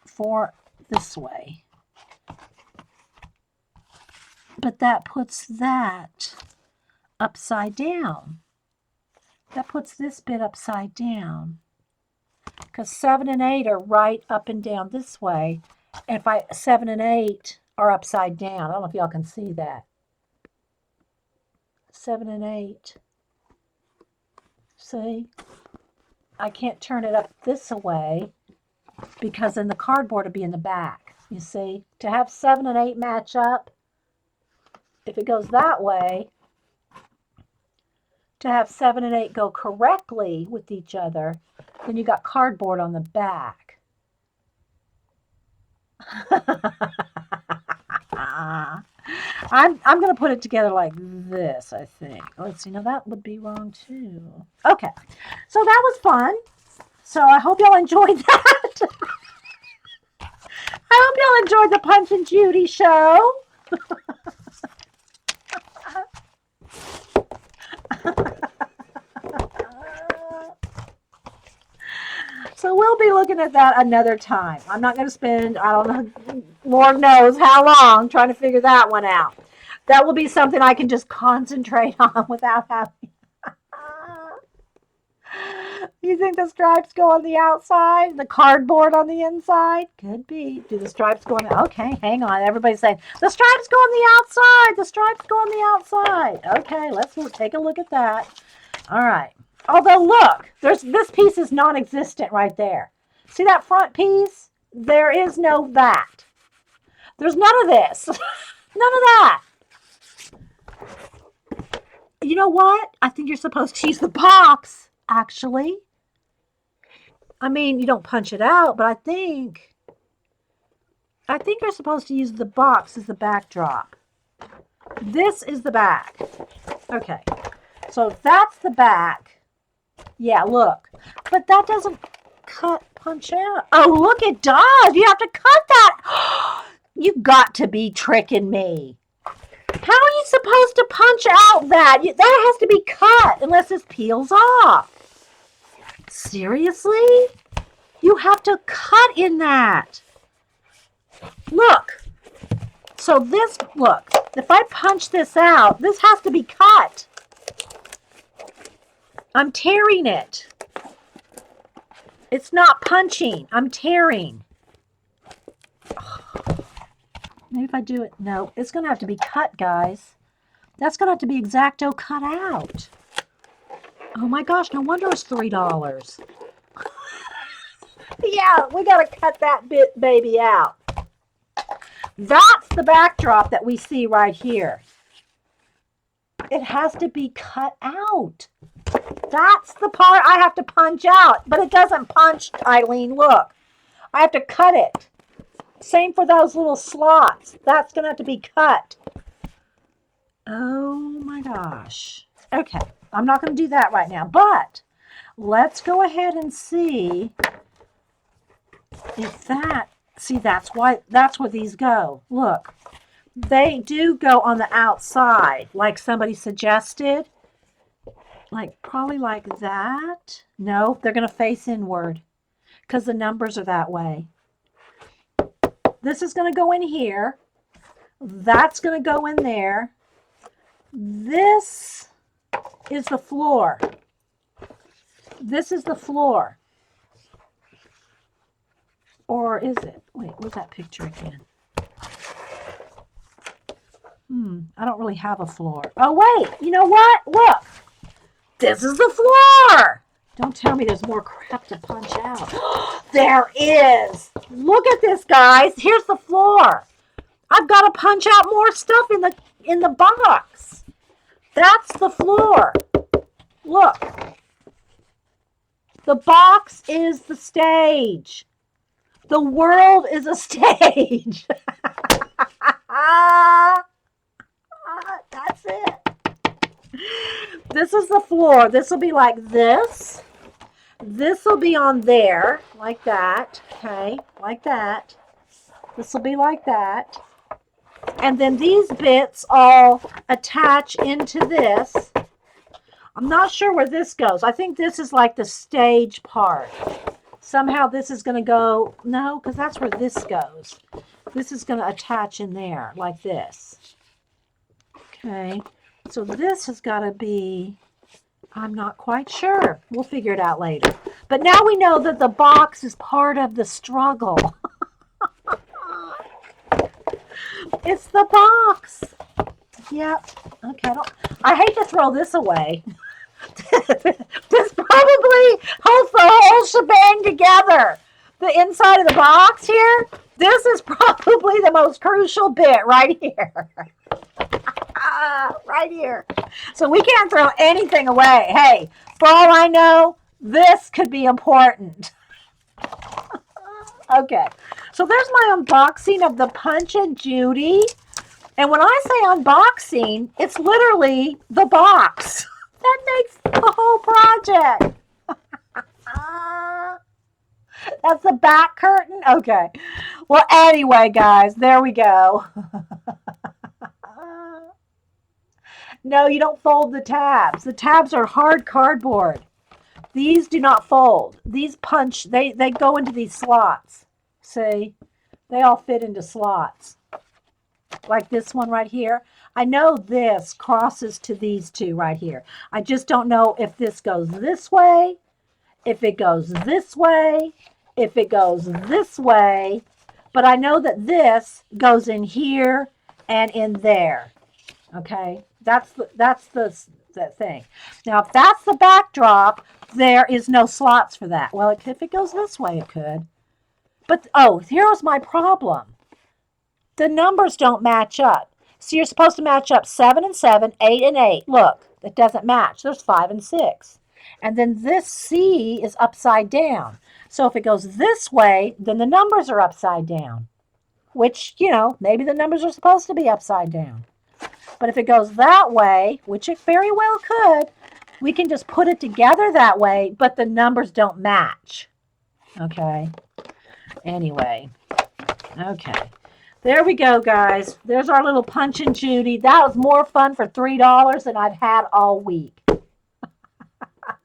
A: for this way. But that puts that upside down. That puts this bit upside down. Because 7 and 8 are right up and down this way. And 7 and 8 are upside down. I don't know if y'all can see that. 7 and 8. See? I can't turn it up this way because then the cardboard will be in the back. You see, to have 7 and 8 match up, if it goes that way, to have 7 and 8 go correctly with each other, then you got cardboard on the back. I'm going to put it together like this, I think. Let's see. Now that would be wrong too. Okay. So that was fun. So I hope y'all enjoyed that. I hope y'all enjoyed the Punch and Judy show. So we'll be looking at that another time. I'm not going to spend, I don't know, Lord knows how long trying to figure that one out. That will be something I can just concentrate on without having. You think the stripes go on the outside, the cardboard on the inside? Could be. Do the stripes go on the... Okay, hang on. Everybody's saying, the stripes go on the outside. The stripes go on the outside. Okay, let's take a look at that. All right. Although, look, this piece is non-existent right there. See that front piece? There is no that. There's none of this. None of that. You know what? I think you're supposed to use the box, actually. I mean, you don't punch it out, but I think you're supposed to use the box as the backdrop. This is the back. Okay. So that's the back. Yeah, look. But that doesn't punch out. Oh, look, it does. You have to cut that. You've got to be tricking me. How are you supposed to punch out that? That has to be cut unless this peels off. Seriously? You have to cut in that. Look. So this, look. If I punch this out, this has to be cut. I'm tearing it. It's not punching. I'm tearing. Maybe if I do it. No, it's going to have to be cut, guys. That's going to have to be X-Acto cut out. Oh my gosh, no wonder it's $3. Yeah, we got to cut that baby out. That's the backdrop that we see right here. It has to be cut out. That's the part I have to punch out. But it doesn't punch, Eileen. Look. I have to cut it. Same for those little slots. That's going to have to be cut. Oh my gosh. Okay. I'm not going to do that right now. But let's go ahead and see if that... See, that's where these go. Look. They do go on the outside, like somebody suggested. Like, probably like that. No, they're going to face inward because the numbers are that way. This is going to go in here. That's going to go in there. This is the floor. This is the floor. Or is it? Wait, where's that picture again? I don't really have a floor. Oh, wait. You know what? Look. This is the floor. Don't tell me there's more crap to punch out. There is. Look at this, guys. Here's the floor. I've got to punch out more stuff in the box. That's the floor. Look. The box is the stage. The world is a stage. That's it. This is the floor. This will be like this. This will be on there, like that. Okay, like that. This will be like that. And then these bits all attach into this. I'm not sure where this goes. I think this is like the stage part. Somehow this is going to go, no, because that's where this goes. This is going to attach in there, like this. Okay, so this has got to be, I'm not quite sure. We'll figure it out later. But now we know that the box is part of the struggle. It's the box. Yep. Okay, I hate to throw this away. This probably holds the whole shebang together. The inside of the box here, This is probably the most crucial bit right here. Right here. So we can't throw anything away. Hey, for all I know, this could be important. Okay. So there's my unboxing of the Punch and Judy. And when I say unboxing, it's literally the box. That makes the whole project. That's the back curtain? Okay. Well, anyway, guys, there we go. No, you don't fold the tabs. The tabs are hard cardboard. These do not fold. These punch, they go into these slots. See? They all fit into slots. Like this one right here. I know this crosses to these two right here. I just don't know if this goes this way, if it goes this way, if it goes this way. But I know that this goes in here and in there. Okay? That's the thing. Now, if that's the backdrop, there is no slots for that. Well, if it goes this way, it could. But, oh, here's my problem. The numbers don't match up. So you're supposed to match up 7 and 7, 8 and 8. Look, it doesn't match. There's 5 and 6. And then this C is upside down. So if it goes this way, then the numbers are upside down. Which, maybe the numbers are supposed to be upside down. But if it goes that way, which it very well could, we can just put it together that way, but the numbers don't match. Okay? Anyway. Okay. There we go, guys. There's our little Punch and Judy. That was more fun for $3 than I've had all week.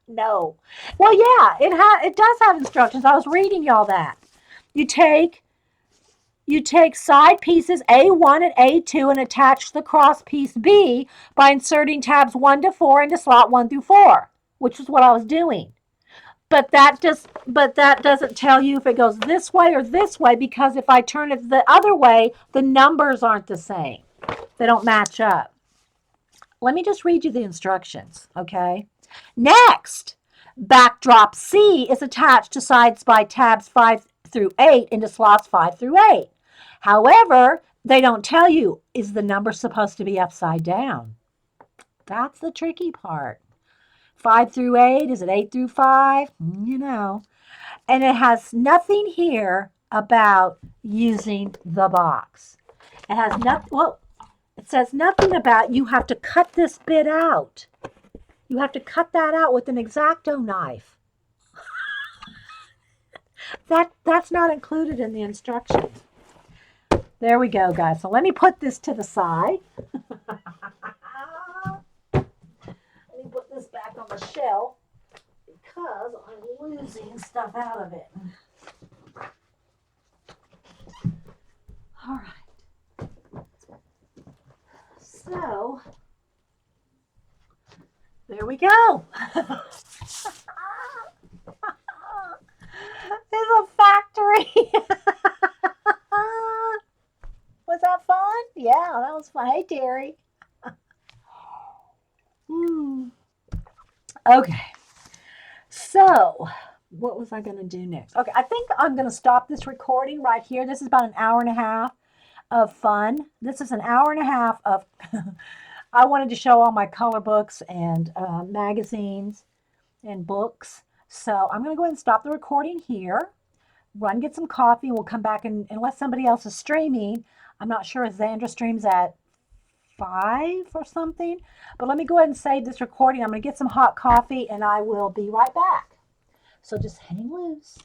A: No. Well, yeah, it does have instructions. I was reading y'all that. You take side pieces A1 and A2 and attach the cross piece B by inserting tabs 1 to 4 into slot 1 through 4, which is what I was doing. But that doesn't tell you if it goes this way or this way, because if I turn it the other way, the numbers aren't the same. They don't match up. Let me just read you the instructions, okay? Next, backdrop C is attached to sides by tabs 5 through 8 into slots 5 through 8. However, they don't tell you, is the number supposed to be upside down? That's the tricky part. 5 through 8, is it 8 through 5? And it has nothing here about using the box. It has nothing, it says nothing about you have to cut this bit out. You have to cut that out with an X-Acto knife. That's not included in the instructions. There we go, guys. So let me put this to the side. Let me put this back on the shelf because I'm losing stuff out of it. All right. So, there we go. There's a factory. Was that fun? Yeah, that was fun. Hey, Terry. Okay. So, what was I going to do next? Okay, I think I'm going to stop this recording right here. This is about an hour and a half of fun. This is an hour and a half of... I wanted to show all my color books and magazines and books. So I'm going to go ahead and stop the recording here. Run, get some coffee. We'll come back, and unless somebody else is streaming, I'm not sure if Xandra streams at 5 or something. But let me go ahead and save this recording. I'm going to get some hot coffee, and I will be right back. So just hang loose.